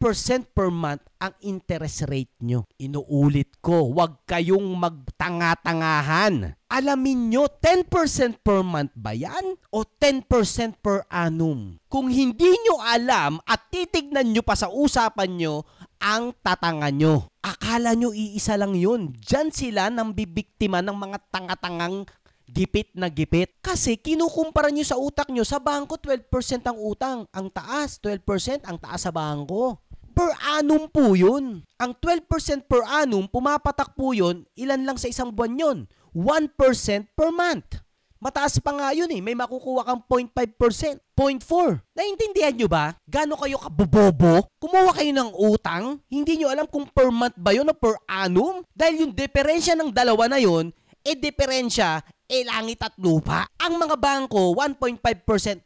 per month ang interest rate nyo? Inuulit ko, huwag kayong magtanga-tangahan. Alamin nyo, 10% per month ba yan? O 10% per annum? Kung hindi nyo alam at titignan nyo pa sa usapan nyo, ang tatanga nyo. Akala nyo iisa lang yun. Diyan sila nang bibiktima ng mga tanga-tangang gipit na gipit. Kasi kinukumpara nyo sa utak nyo, sa bangko 12% ang utang. Ang taas, 12% ang taas sa bangko. Per annum po yun. Ang 12% per annum, pumapatak po yun, ilan lang sa isang buwan yun? 1% per month. Mataas pa nga yun eh. May makukuha kang 0.5%. 0.4. Naintindihan nyo ba? Gano'n kayo kabobobo? Kumuha kayo ng utang? Hindi nyo alam kung per month ba yun o per annum? Dahil yung diferensya ng dalawa na yun, diferensya, langit at lupa. Ang mga bangko, 1.5%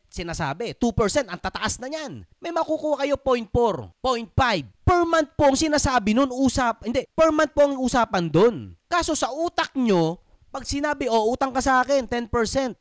sinasabi. 2% ang tataas na yan. May makukuha kayo 0.4, 0.5. Per month po ang sinasabi nun, per month po ang usapan dun. Kaso sa utak nyo, pag sinabi, utang ka sa akin, 10%.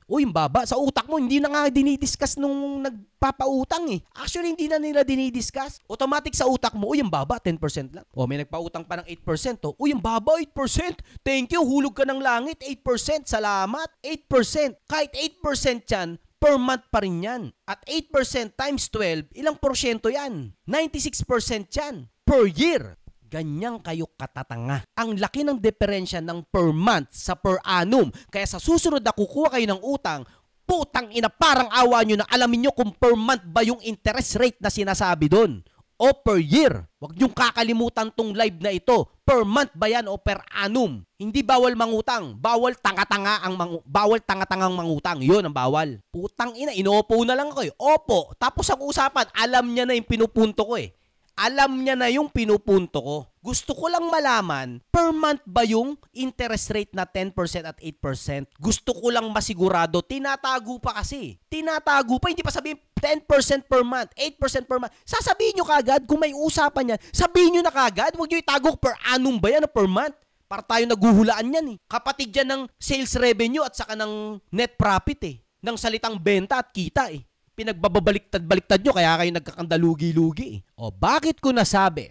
Uy, baba. Sa utak mo, hindi na nga dinidiscuss nung nagpapautang eh. Actually, hindi na nila dinidiscuss. Automatic sa utak mo, ang baba, 10% lang. May nagpautang pa ng 8%. Ang baba, 8%. Thank you, hulog ka ng langit, 8%. Salamat, 8%. Kahit 8% yan, per month pa rin yan. At 8% times 12, ilang porsyento yan? 96% yan. Per year. Ganyang kayo katatanga. Ang laki ng diferensya ng per month sa per annum. Kaya sa susunod na kukuha kayo ng utang, putang ina, parang awa nyo na alamin nyo kung per month ba yung interest rate na sinasabi doon. O per year. Huwag nyong kakalimutan tong live na ito. Per month ba yan o per annum? Hindi bawal mangutang. Bawal tanga-tangang mangutang. Yun ang bawal. Putang ina, inopo na lang ako eh. Opo. Tapos ang usapan, alam niya na yung pinupunto ko eh. Alam niya na yung pinupunto ko. Gusto ko lang malaman, per month ba yung interest rate na 10% at 8%? Gusto ko lang masigurado, tinatago pa kasi. Tinatago pa, hindi pa sabihin 10% per month, 8% per month. Sasabihin nyo kagad, kung may usapan yan, sabihin nyo na kagad, huwag nyo itago per annum ba yan o per month? Para tayo naguhulaan yan eh. Kapatid yan ng sales revenue at saka ng net profit eh. Ng salitang benta at kita eh. Pinagbabaliktad-baliktad nyo, kaya kayo nagkakandalugi-lugi. O bakit ko nasabi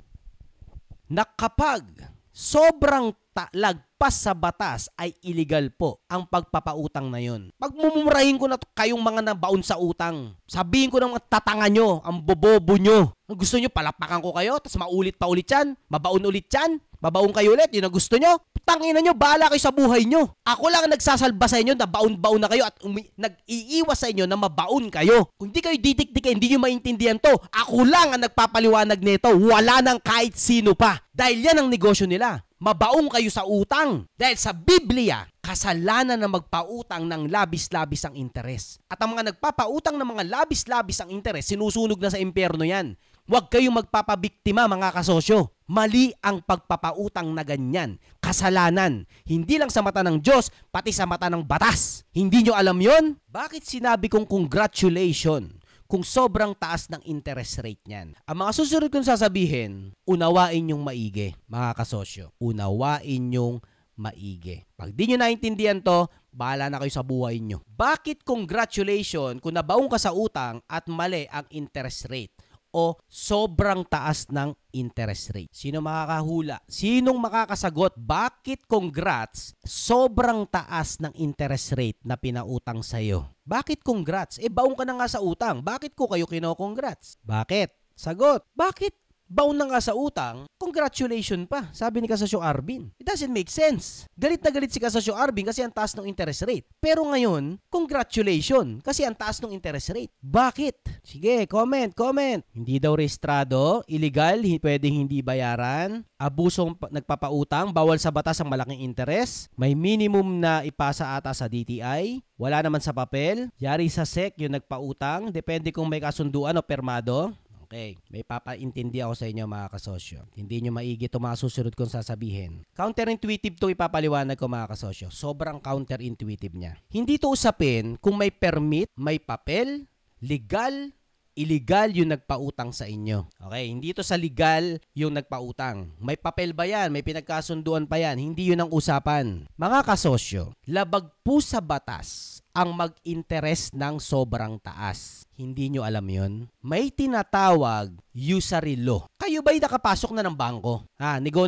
na kapag sobrang lagpas sa batas ay illegal po ang pagpapautang na yon? Pagmumurahin ko na kayong mga nabaon sa utang. Sabihin ko ng mga tatanga nyo, ang bobobo nyo. Gusto nyo palapakan ko kayo, tapos maulit pa ulit yan, mabaon ulit yan, mabaon kayo ulit, yun ang gusto nyo? Tangina nyo, bahala kayo sa buhay nyo. Ako lang ang nagsasalba sa inyo na baon-baon na kayo at nag-iiwas sa inyo na mabaon kayo. Kung di kayo didikdikin, hindi nyo maintindihan to. Ako lang ang nagpapaliwanag nito. Wala nang kahit sino pa. Dahil yan ang negosyo nila. Mabaong kayo sa utang. Dahil sa Biblia, kasalanan na magpautang ng labis-labis ang interes. At ang mga nagpapautang ng mga labis-labis ang interes, sinusunog na sa impyerno yan. Huwag kayong magpapabiktima, mga kasosyo. Mali ang pagpapautang na ganyan. Kasalanan. Hindi lang sa mata ng Diyos, pati sa mata ng batas. Hindi nyo alam yon? Bakit sinabi kong congratulations kung sobrang taas ng interest rate niyan? Ang mga susunod kong sasabihin, unawain nyong maigi, mga kasosyo. Unawain nyong maigi. Pag di nyo naintindihan to, bahala na kayo sa buhay nyo. Bakit congratulations kung nabaong ka sa utang at mali ang interest rate o sobrang taas ng interest rate? Sino makakahula? Sinong makakasagot? Bakit congrats sobrang taas ng interest rate na pinautang sa'yo? Bakit congrats? Baong ka na nga sa utang. Bakit ko kayo kino-congrats? Bakit? Sagot. Bakit baon na nga sa utang, congratulations pa, sabi ni Kasosyo Arvin. It doesn't make sense. Galit na galit si Kasosyo Arvin kasi ang taas ng interest rate. Pero ngayon, congratulations kasi ang taas ng interest rate. Bakit? Sige, comment. Hindi daw rehistrado, illegal, pwedeng hindi bayaran, abusong nagpapautang, bawal sa batas ang malaking interest, may minimum na ipasa ata sa DTI, wala naman sa papel, yari sa SEC yung nagpautang, depende kung may kasunduan o permado. Okay, may papaintindi ako sa inyo, mga kasosyo. Hindi nyo maigi ito mga susunod kong sasabihin. Counterintuitive to ipapaliwanag ko, mga kasosyo. Sobrang counterintuitive niya. Hindi to usapin kung may permit, may papel, legal, illegal yung nagpautang sa inyo. Okay, hindi to sa legal yung nagpautang. May papel ba yan? May pinagkasunduan pa yan? Hindi yun ang usapan. Mga kasosyo, labag po sa batas ang mag-interest ng sobrang taas. Hindi nyo alam yon? May tinatawag usury law. Kayo ba'y nakapasok na ng bangko?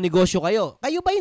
Negosyo kayo. Kayo ba'y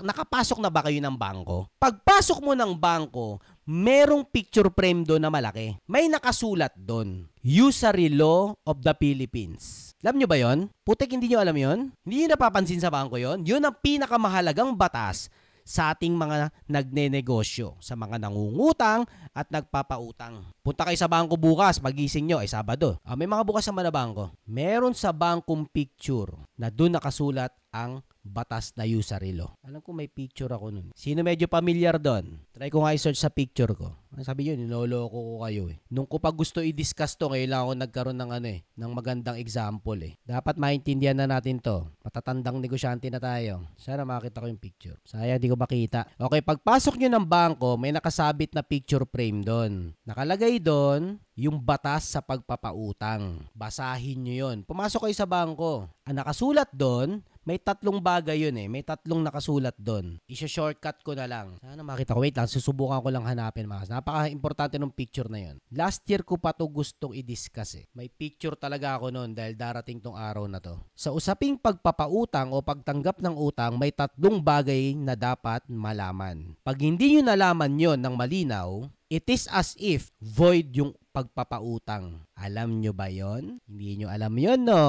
nakapasok na ba kayo ng bangko? Pagpasok mo ng bangko, merong picture frame doon na malaki. May nakasulat doon. Usury Law of the Philippines. Alam nyo ba yon? Putik, hindi nyo alam yon? Hindi nyo napapansin sa bangko yon? Yun ang pinakamahalagang batas sa ating mga nagnenegosyo, sa mga nangungutang at nagpapautang. Punta kayo sa bangko bukas, pagising nyo, ay Sabado. May mga bukas naman na bangko. Meron sa bangkong picture na doon nakasulat ang batas na usury law. Alam ko may picture ako nun. Sino medyo familiar doon? Try ko nga i-search sa picture ko. Sabi yun, ninoloko ko kayo eh. Nung ko pa gusto i-discuss to, kailangan ko nagkaroon ng ng magandang example eh. Dapat maintindihan na natin to. Matatandang negosyante na tayo. Sana makita ko yung picture. Sayang di ko makita. Okay, pagpasok nyo ng bangko, may nakasabit na picture frame doon. Nakalagay doon yung batas sa pagpapautang. Basahin nyo yun. Pumasok kayo sa bangko. Ang nakasulat doon, may tatlong bagay yun eh. May tatlong nakasulat doon. Isha-shortcut ko na lang. Sana makita ko. Wait lang, susubukan ko lang hanapin. Napaka-importante ng picture na yun. Last year ko pa to gustong i-discuss eh. May picture talaga ako noon dahil darating tong araw na to. Sa usaping pagpapautang o pagtanggap ng utang, may tatlong bagay na dapat malaman. Pag hindi nyo nalaman yon ng malinaw, it is as if void yung pagpapautang. Alam nyo ba yon? Hindi nyo alam yon, no?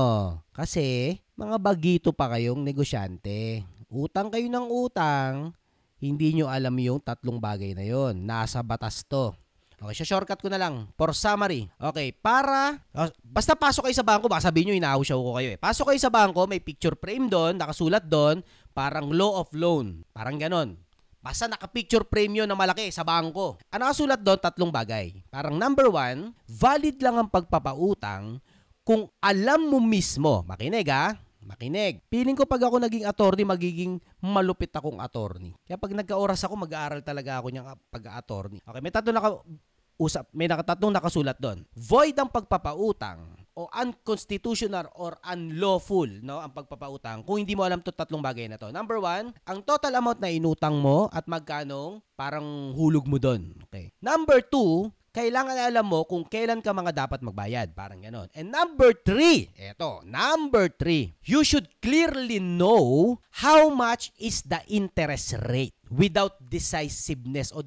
Kasi mga bagito pa kayong negosyante. Utang kayo ng utang, hindi nyo alam yung tatlong bagay na yon. Nasa batas to. Okay, shortcut ko na lang. For summary. Okay, basta pasok kayo sa bangko, baka sabihin nyo, inaawsyaw ko kayo eh. Pasok kayo sa bangko, may picture frame doon, nakasulat doon, parang law of loan. Parang ganon. Basta naka-picture frame yun na malaki sa bangko. Ang nakasulat doon, tatlong bagay. Parang number 1, valid lang ang pagpapautang kung alam mo mismo. Makinig makinig. Feeling ko pag ako naging attorney, magiging malupit akong attorney. Kaya pag nagka-oras ako, mag-aaral talaga ako niyang pag-attorney. Okay, may tatlong nakasulat doon. Void ang pagpapautang o unconstitutional or unlawful, no, ang pagpapautang kung hindi mo alam to tatlong bagay na to. Number 1, ang total amount na inutang mo at magkano parang hulog mo doon. Okay. Number 2, kailangan alam mo kung kailan ka mga dapat magbayad. Parang ganon. And number 3, you should clearly know how much is the interest rate without decisiveness o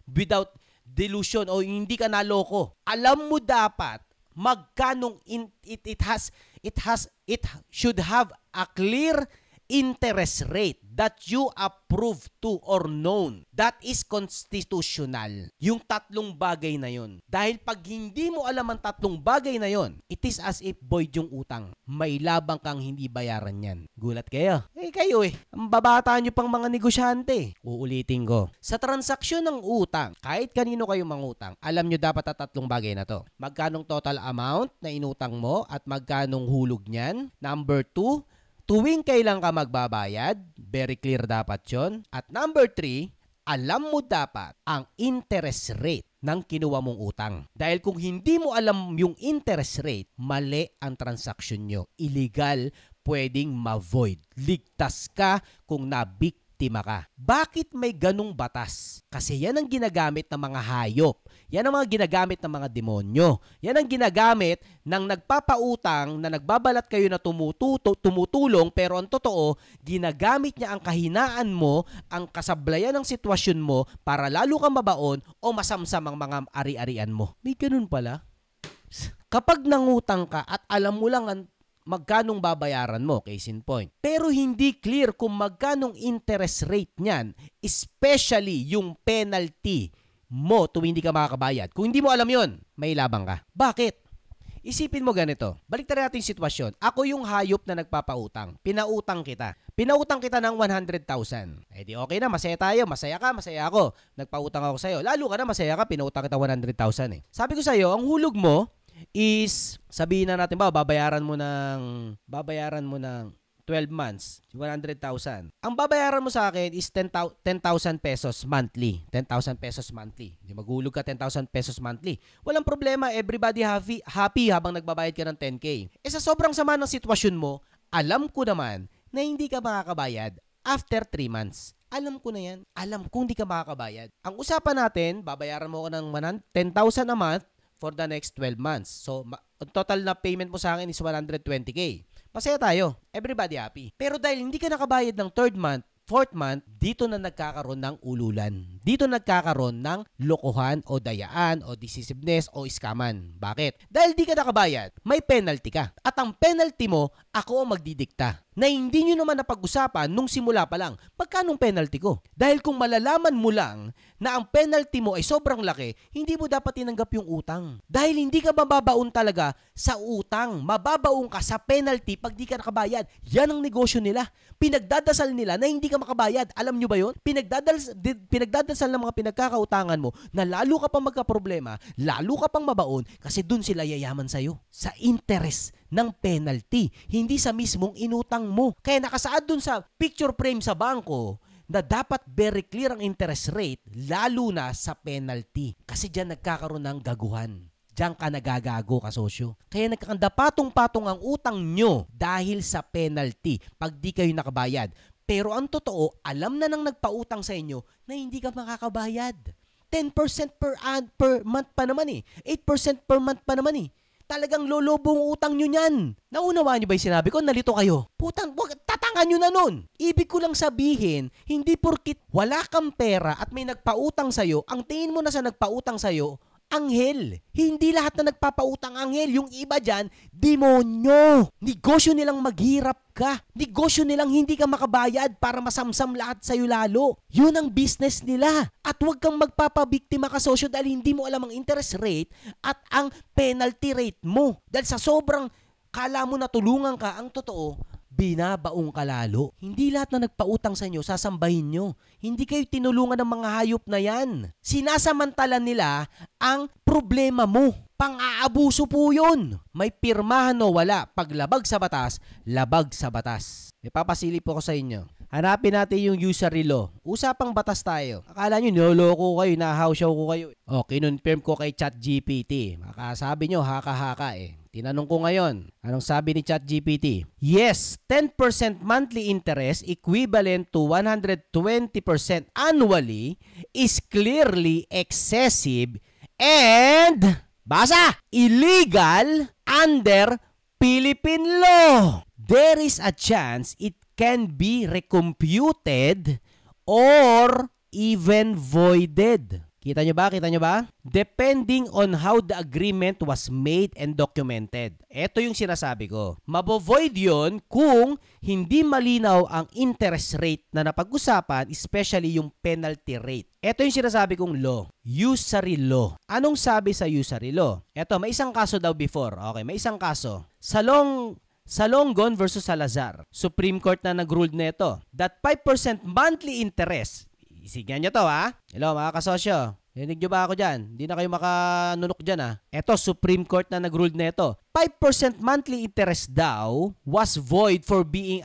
without delusion o hindi ka naloko. Alam mo dapat magkanong it should have a clear interest rate that you approve to or known. That is constitutional. Yung tatlong bagay na yon. Dahil pag hindi mo alam ang tatlong bagay na yon, it is as if void yung utang. May labang kang hindi bayaran yan. Gulat kayo? Kayo ang babata nyo pang mga negosyante. Uulitin ko. Sa transaksyon ng utang, kahit kanino kayo mangutang, alam nyo dapat ang tatlong bagay na to. Magkanong total amount na inutang mo at magkanong hulog niyan. Number 2, tuwing kailan ka magbabayad, very clear dapat yon. At number 3, alam mo dapat ang interest rate ng kinuha mong utang. Dahil kung hindi mo alam yung interest rate, mali ang transaksyon nyo. Illegal, pwedeng ma-void. Ligtas ka kung nabiktima ka. Bakit may ganung batas? Kasi yan ang ginagamit ng mga hayop. Yan ang mga ginagamit ng mga demonyo. Yan ang ginagamit ng nagpapautang na nagbabalat kayo na tumutulong pero ang totoo, ginagamit niya ang kahinaan mo, ang kasablayan ng sitwasyon mo para lalo kang mabaon o masamsam ang mga ari-arian mo. May ganun pala. Kapag nangutang ka at alam mo lang ang magkanong babayaran mo, case in point. Pero hindi clear kung magkanong interest rate niyan, especially yung penalty mo tuwing hindi ka makakabayad. Kung hindi mo alam yon, may labang ka. Bakit? Isipin mo ganito. Baliktarin natin yung sitwasyon. Ako yung hayop na nagpapautang. Pinautang kita. Pinautang kita ng 100,000. Di okay na, masaya tayo. Masaya ka, masaya ako. Nagpautang ako sa'yo. Lalo ka na, masaya ka, pinautang kita 100,000 Sabi ko sa'yo, ang hulog mo is, sabihin na natin ba, babayaran mo ng 12 months, 100,000. Ang babayaran mo sa akin is 10,000 pesos monthly. 10,000 pesos monthly. Hindi maghulog ka 10,000 pesos monthly. Walang problema, everybody happy habang nagbabayad ka ng 10K. Sa sobrang sama ng sitwasyon mo, alam ko naman na hindi ka makakabayad after 3 months. Alam ko na yan. Alam kung hindi ka makakabayad. Ang usapan natin, babayaran mo ko ng 10,000 a month for the next 12 months. So, total na payment mo sa akin is 120K. Masaya tayo. Everybody happy. Pero dahil hindi ka nakabayad ng 3rd month, 4th month, dito na nagkakaroon ng ululan. Dito nagkakaroon ng lokohan o dayaan o decisiveness o iskaman. Bakit? Dahil di ka nakabayad, may penalty ka. At ang penalty mo, ako ang magdidikta. Na hindi nyo naman napag-usapan nung simula pa lang, magkanong penalty ko? Dahil kung malalaman mo lang na ang penalty mo ay sobrang laki, hindi mo dapat tinanggap yung utang. Dahil hindi ka mababaon talaga sa utang. Mababaon ka sa penalty pag di ka nakabayad. Yan ang negosyo nila. Pinagdadasal nila na hindi ka makabayad. Alam nyo ba yun? Pinagdadasal ng mga pinagkakautangan mo na lalo ka pang magkaproblema, lalo ka pang mabaon kasi dun sila yayaman sa'yo. Sa interest ng penalty, hindi sa mismong inutang mo. Kaya nakasaad dun sa picture frame sa bangko na dapat very clear ang interest rate, lalo na sa penalty. Kasi dyan nagkakaroon ng gaguhan. Diyan ka nagagago, kasosyo. Kaya nagkakanda patong-patong ang utang nyo dahil sa penalty pag di kayo nakabayad. Pero ang totoo, alam na nang nagpautang sa inyo na hindi ka makakabayad. 10% per month pa naman 8% per month pa naman Talagang lolobong utang nyo niyan. Naunawaan nyo ba yung sinabi ko? Nalito kayo. Putang, tatangan nyo na nun. Ibig ko lang sabihin, hindi porkit wala kang pera at may nagpautang sa'yo, ang tingin mo na sa nagpautang sa'yo, anghel. Hindi lahat na nagpapautang anghel. Yung iba dyan, demonyo. Negosyo nilang maghirap ka. Negosyo nilang hindi ka makabayad para masamsam lahat sa'yo lalo. Yun ang business nila. At huwag kang magpapabiktima, kasosyo, dahil hindi mo alam ang interest rate at ang penalty rate mo. Dahil sa sobrang kala mo na tulungan ka, ang totoo, binabaong ka lalo. Hindi lahat na nagpautang sa inyo, sasambahin nyo. Hindi kayo tinulungan ng mga hayop na yan. Sinasamantala nila ang problema mo. Pang-aabuso po yun. May pirmahan o wala. Paglabag sa batas, labag sa batas. Ipapasilip po ko sa inyo. Hanapin natin yung usury law. Usapang batas tayo. Akala nyo, niloloko kayo, nahausyaw ko kayo. O, kinonfirm ko kay ChatGPT. Makasabi nyo, haka-haka Tinanong ko ngayon, anong sabi ni ChatGPT? Yes, 10% monthly interest equivalent to 120% annually is clearly excessive and, basa, illegal under Philippine law. There is a chance it can be recomputed or even voided. Kita nyo ba? Kita nyo ba? Depending on how the agreement was made and documented. Ito yung sinasabi ko. Mabovoid yon kung hindi malinaw ang interest rate na napag-usapan, especially yung penalty rate. Ito yung sinasabi kong law. Usury law. Anong sabi sa usury law? Ito, may isang kaso daw before. Okay, may isang kaso. Salongon versus Salazar. Supreme Court na nag-ruled nito that 5% monthly interest. Isigyan nyo to, ha? Hello, mga kasosyo. Rinig nyo ba ako dyan? Hindi na kayo makanunok dyan, ha? Ito, Supreme Court na nag-ruled nito. 5% monthly interest daw was void for being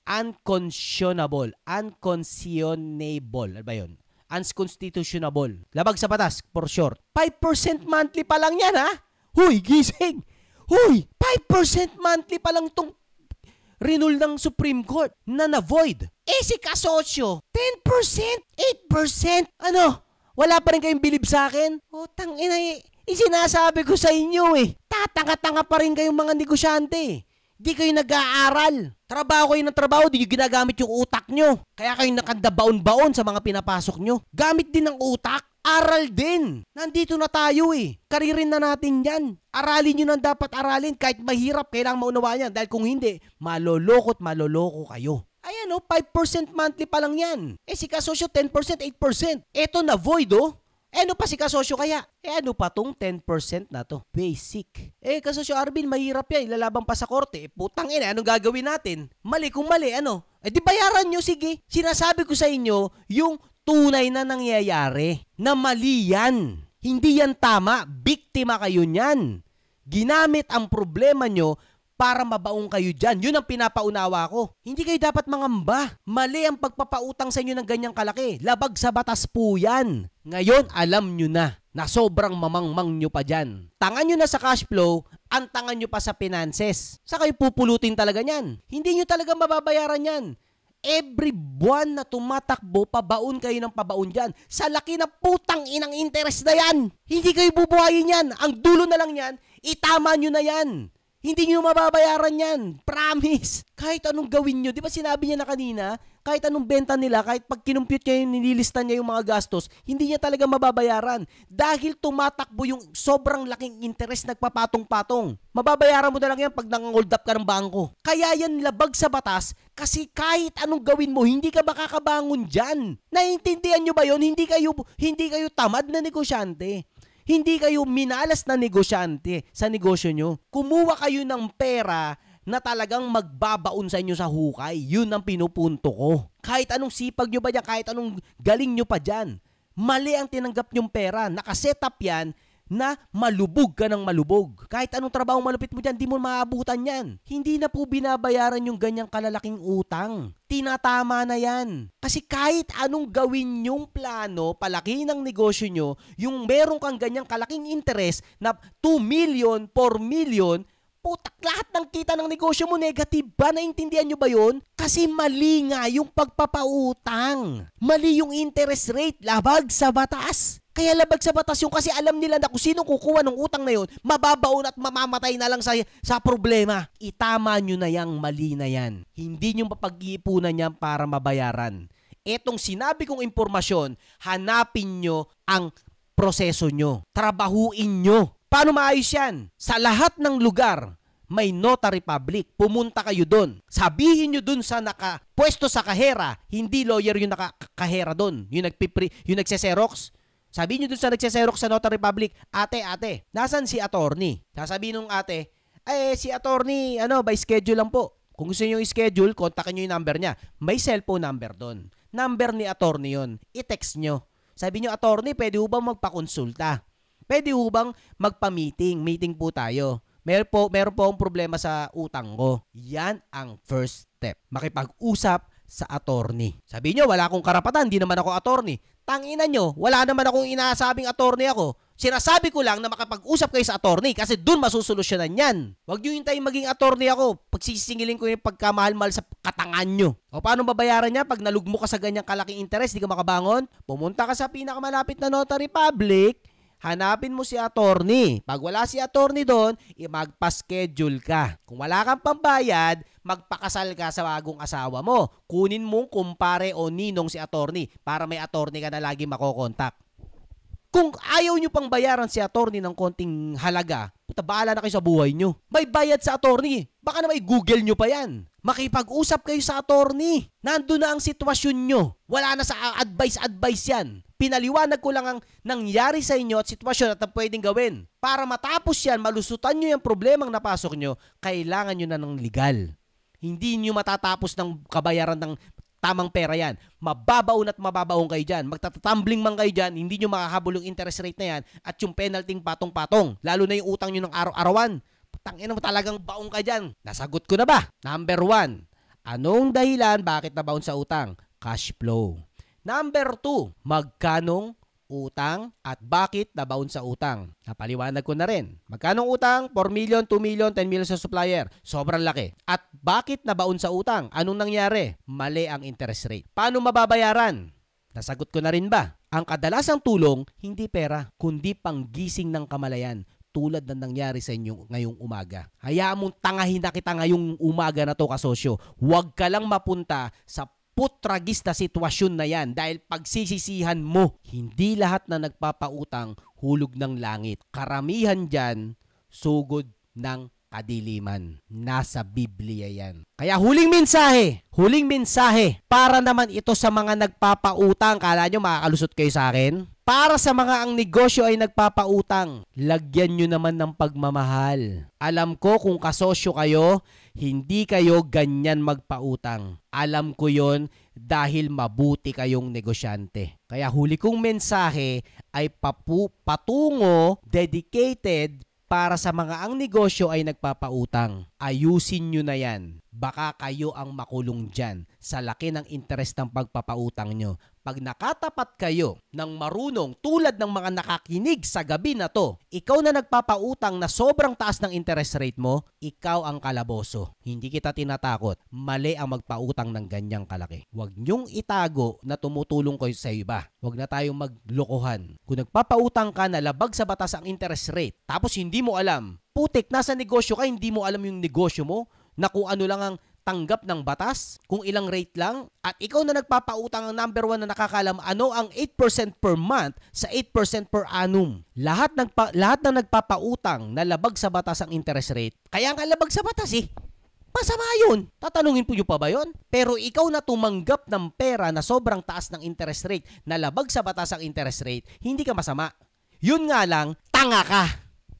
unconscionable. Unconscionable. Ano ba yun? Unconstitutionable. Labag sa batas, for short. 5% monthly pa lang yan, ha? Huy, gising! Huy, 5% monthly pa lang itong renul ng Supreme Court na na-void. Si kasosyo, 10%, 8%, ano? Wala pa rin kayong bilib sa akin? Tangina sinasabi ko sa inyo Tatanga-tanga pa rin kayong mga negosyante. Di kayo nag-aaral. Trabaho kayo ng trabaho, di nyo ginagamit yung utak nyo. Kaya kayo nakandabaon-baon sa mga pinapasok nyo. Gamit din ang utak. Aral din. Nandito na tayo Karirin na natin yan. Aralin nyo na dapat aralin. Kahit mahirap, kailangang maunawaan yan. Dahil kung hindi, maloloko kayo. Ayan 5% monthly pa lang yan. Si kasosyo 10%, 8%. Eto na void ano pa si kasosyo kaya? Ano pa tong 10% na to? Basic. Kasosyo Arvin, mahirap yan. Ilalabang pa sa korte. Putang ina, anong gagawin natin? Mali kung mali, ano? Di bayaran nyo, sige. Sinasabi ko sa inyo, yung tunay na nangyayari. Na mali yan. Hindi yan tama. Biktima kayo niyan. Ginamit ang problema nyo para mabaong kayo dyan. Yun ang pinapaunawa ko. Hindi kayo dapat mangamba. Mali ang pagpapautang sa inyo ng ganyang kalaki. Labag sa batas po yan. Ngayon, alam nyo na sobrang mamangmang nyo pa dyan. Tangan nyo na sa cash flow, ang tangan nyo pa sa finances. Sa kayo pupulutin talaga yan. Hindi nyo talaga mababayaran yan. Every buwan na tumatakbo, pabaon kayo ng pabaon dyan. Sa laki ng putang inang interest na yan. Hindi kayo bubuhayin yan. Ang dulo na lang yan, itama nyo na yan. Hindi nyo mababayaran yan. Promise. Kahit anong gawin nyo. Di ba sinabi niya na kanina, kahit anong benta nila, kahit pag kinumpute niya yung nililista niya yung mga gastos, hindi niya talaga mababayaran. Dahil tumatakbo yung sobrang laking interest nagpapatong-patong. Mababayaran mo na lang yan pag nang-hold up ka ng bangko. Kaya yan labag sa batas kasi kahit anong gawin mo, hindi ka makakabangon dyan. Naiintindihan nyo ba yun? Hindi kayo tamad na negosyante. Hindi kayo minalas na negosyante sa negosyo nyo. Kumuha kayo ng pera na talagang magbabaon sa inyo sa hukay. Yun ang pinupunto ko. Kahit anong sipag nyo ba dyan, kahit anong galing nyo pa dyan, mali ang tinanggap nyong pera. Nakaset up yan na malubog ka ng malubog. Kahit anong trabaho malupit mo dyan, di mo maabutan yan. Hindi na po binabayaran yung ganyang kalalaking utang. Tinatama na yan. Kasi kahit anong gawin yung plano, palaki ng negosyo nyo, yung meron kang ganyang kalaking interest na 2 million, 4 million, putak, lahat ng kita ng negosyo mo negative ba? Naintindihan nyo ba yun? Kasi mali nga yung pagpapautang. Mali yung interest rate, labag sa batas. Kaya labag sa batas yung kasi alam nila na kung sinong kukuha ng utang na yun, mababaon at mamamatay na lang sa problema. Itama nyo na yang mali na yan. Hindi nyo mapag-iipunan yan para mabayaran. Etong sinabi kong impormasyon, hanapin nyo ang proseso nyo. Trabahuin nyo. Paano maayos yan? Sa lahat ng lugar, may notary public. Pumunta kayo doon. Sabihin nyo doon sa nakapwesto sa kahera, hindi lawyer yung nakakahera doon. Yung nagse-xerox. Sabihin nyo dun sa nagsiserok sa Notary Public, ate, nasan si attorney? Sasabihin nung ate, si attorney, by schedule lang po. Kung gusto nyo yung schedule, kontakin nyo yung number niya. May cellphone number doon. Number ni attorney yun. I-text nyo. Sabi nyo, attorney, pwede ho bang magpakonsulta? Pwede ho bang magpa-meeting? Meeting po tayo. Meron po akong problema sa utang ko. Yan ang first step. Makipag-usap sa attorney. Sabi nyo, wala akong karapatan, hindi naman ako attorney. Tangina nyo, wala naman akong inasabing attorney ako. Sinasabi ko lang na makapag-usap kayo sa attorney kasi dun masusolusyonan yan. Huwag nyo hintayin maging attorney ako. Pagsisingilin ko yung pagkamahal-mahal sa katangan nyo. O paano babayaran niya pag nalugmo ka sa ganyang kalaking interest, di ka makabangon? Pumunta ka sa pinakamalapit na notary public, hanapin mo si attorney. Pag wala si attorney doon, magpa-schedule ka. Kung wala kang pambayad, magpakasal ka sa bagong asawa mo. Kunin mong kumpare o ninong si attorney para may attorney ka na lagi makokontak. Kung ayaw nyo pang bayaran si attorney ng konting halaga, puta, bahala na kayo sa buhay nyo. May bayad sa attorney. Baka na may Google nyo pa yan. Makipag-usap kayo sa attorney. Nandun na ang sitwasyon nyo. Wala na sa advice yan. Pinaliwanag ko lang ang nangyari sa inyo at sitwasyon at ang pwedeng gawin. Para matapos yan, malusutan nyo yung problemang napasok nyo, kailangan nyo na ng legal. Hindi nyo matatapos ng kabayaran ng tamang pera yan. Mababaon at mababaon kayo dyan. Magtatatumbling man kayo dyan, hindi nyo makakahabol yung interest rate na yan at yung penalty patong-patong. Lalo na yung utang nyo ng araw-arawan. Tangina mo, talagang baong ka dyan. Nasagot ko na ba? Number 1. Anong dahilan bakit nabaon sa utang? Cash flow. Number 2. Magkanong utang at bakit nabaon sa utang? Napaliwanag ko na rin. Magkanong utang? 4 million, 2 million, 10 million sa supplier. Sobrang laki. At bakit nabaon sa utang? Anong nangyari? Mali ang interest rate. Paano mababayaran? Nasagot ko na rin ba? Ang kadalasang tulong, hindi pera, kundi panggising ng kamalayan. Tulad ng nangyari sa inyo ngayong umaga. Hayaan mong tangahin na kita ngayong umaga na to, kasosyo. Huwag ka lang mapunta sa putragis na sitwasyon na yan dahil pagsisisihan mo. Hindi lahat na nagpapautang hulog ng langit. Karamihan dyan, sugod ng kadiliman. Nasa Biblia yan. Kaya huling mensahe, para naman ito sa mga nagpapautang. Kala nyo makakalusot kayo sa akin? Para sa mga ang negosyo ay nagpapautang, lagyan nyo naman ng pagmamahal. Alam ko kung kasosyo kayo, hindi kayo ganyan magpautang. Alam ko yon dahil mabuti kayong negosyante. Kaya huli kong mensahe ay patungo, dedicated para sa mga ang negosyo ay nagpapautang. Ayusin nyo na yan. Baka kayo ang makulong dyan sa laki ng interest ng pagpapautang nyo. Pag nakatapat kayo ng marunong tulad ng mga nakakinig sa gabi na to, ikaw na nagpapautang na sobrang taas ng interest rate mo, ikaw ang kalaboso. Hindi kita tinatakot. Mali ang magpautang ng ganyang kalaki. Huwag nyong itago na tumutulong kayo sa iba. Huwag na tayong maglokohan. Kung nagpapautang ka na labag sa batas ang interest rate, tapos hindi mo alam, putik, nasa negosyo ka, hindi mo alam yung negosyo mo, na kung ano lang ang tanggap ng batas, kung ilang rate lang, at ikaw na nagpapautang ang number 1 na nakakalam ano ang 8% per month sa 8% per annum. Lahat na nagpapautang na labag sa batas ang interest rate, kaya nga labag sa batas eh. Masama yun. Tatanungin po nyo pa ba yun? Pero ikaw na tumanggap ng pera na sobrang taas ng interest rate, na labag sa batas ang interest rate, hindi ka masama. Yun nga lang, tanga ka.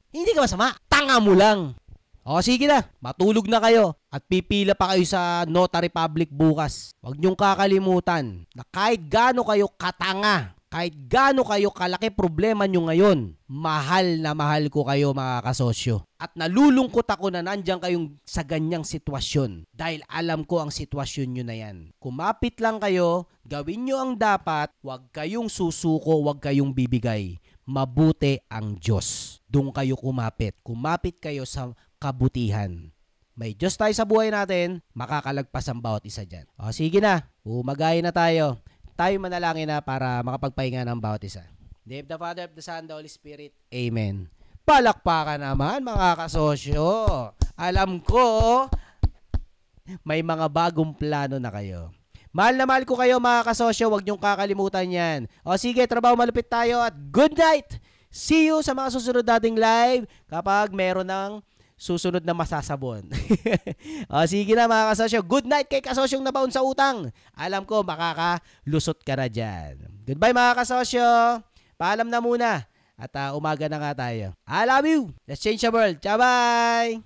Hindi ka masama. Tanga mo lang. O sige na, matulog na kayo at pipila pa kayo sa notary public bukas. Huwag niyong kakalimutan na kahit gaano kayo katanga, kahit gaano kayo kalaki problema niyo ngayon, mahal na mahal ko kayo mga kasosyo. At nalulungkot ako na nandiyan kayong sa ganyang sitwasyon dahil alam ko ang sitwasyon niyo na yan. Kumapit lang kayo, gawin niyo ang dapat, huwag kayong susuko, huwag kayong bibigay. Mabuti ang Diyos. Doon kayo kumapit. Kumapit kayo sa kabutihan. May Diyos tayo sa buhay natin, makakalagpas ang bawat isa dyan. O sige na, umagay na tayo. Tayo manalangin na para makapagpahinga ng bawat isa. Name the Father, of the Son, the Holy Spirit. Amen. Palakpakan naman mga kasosyo. Alam ko, may mga bagong plano na kayo. Mahal na mahal ko kayo mga kasosyo, huwag niyong kakalimutan yan. O sige, trabaho malupit tayo at good night! See you sa mga susunod nating live kapag meron ng susunod na masasabon. O sige na mga kasosyo, good night kay kasosyong nabaon sa utang. Alam ko makakalusot ka na dyan. Goodbye mga kasosyo. Paalam na muna at umaga na nga tayo. I love you. Let's change the world. Bye-bye!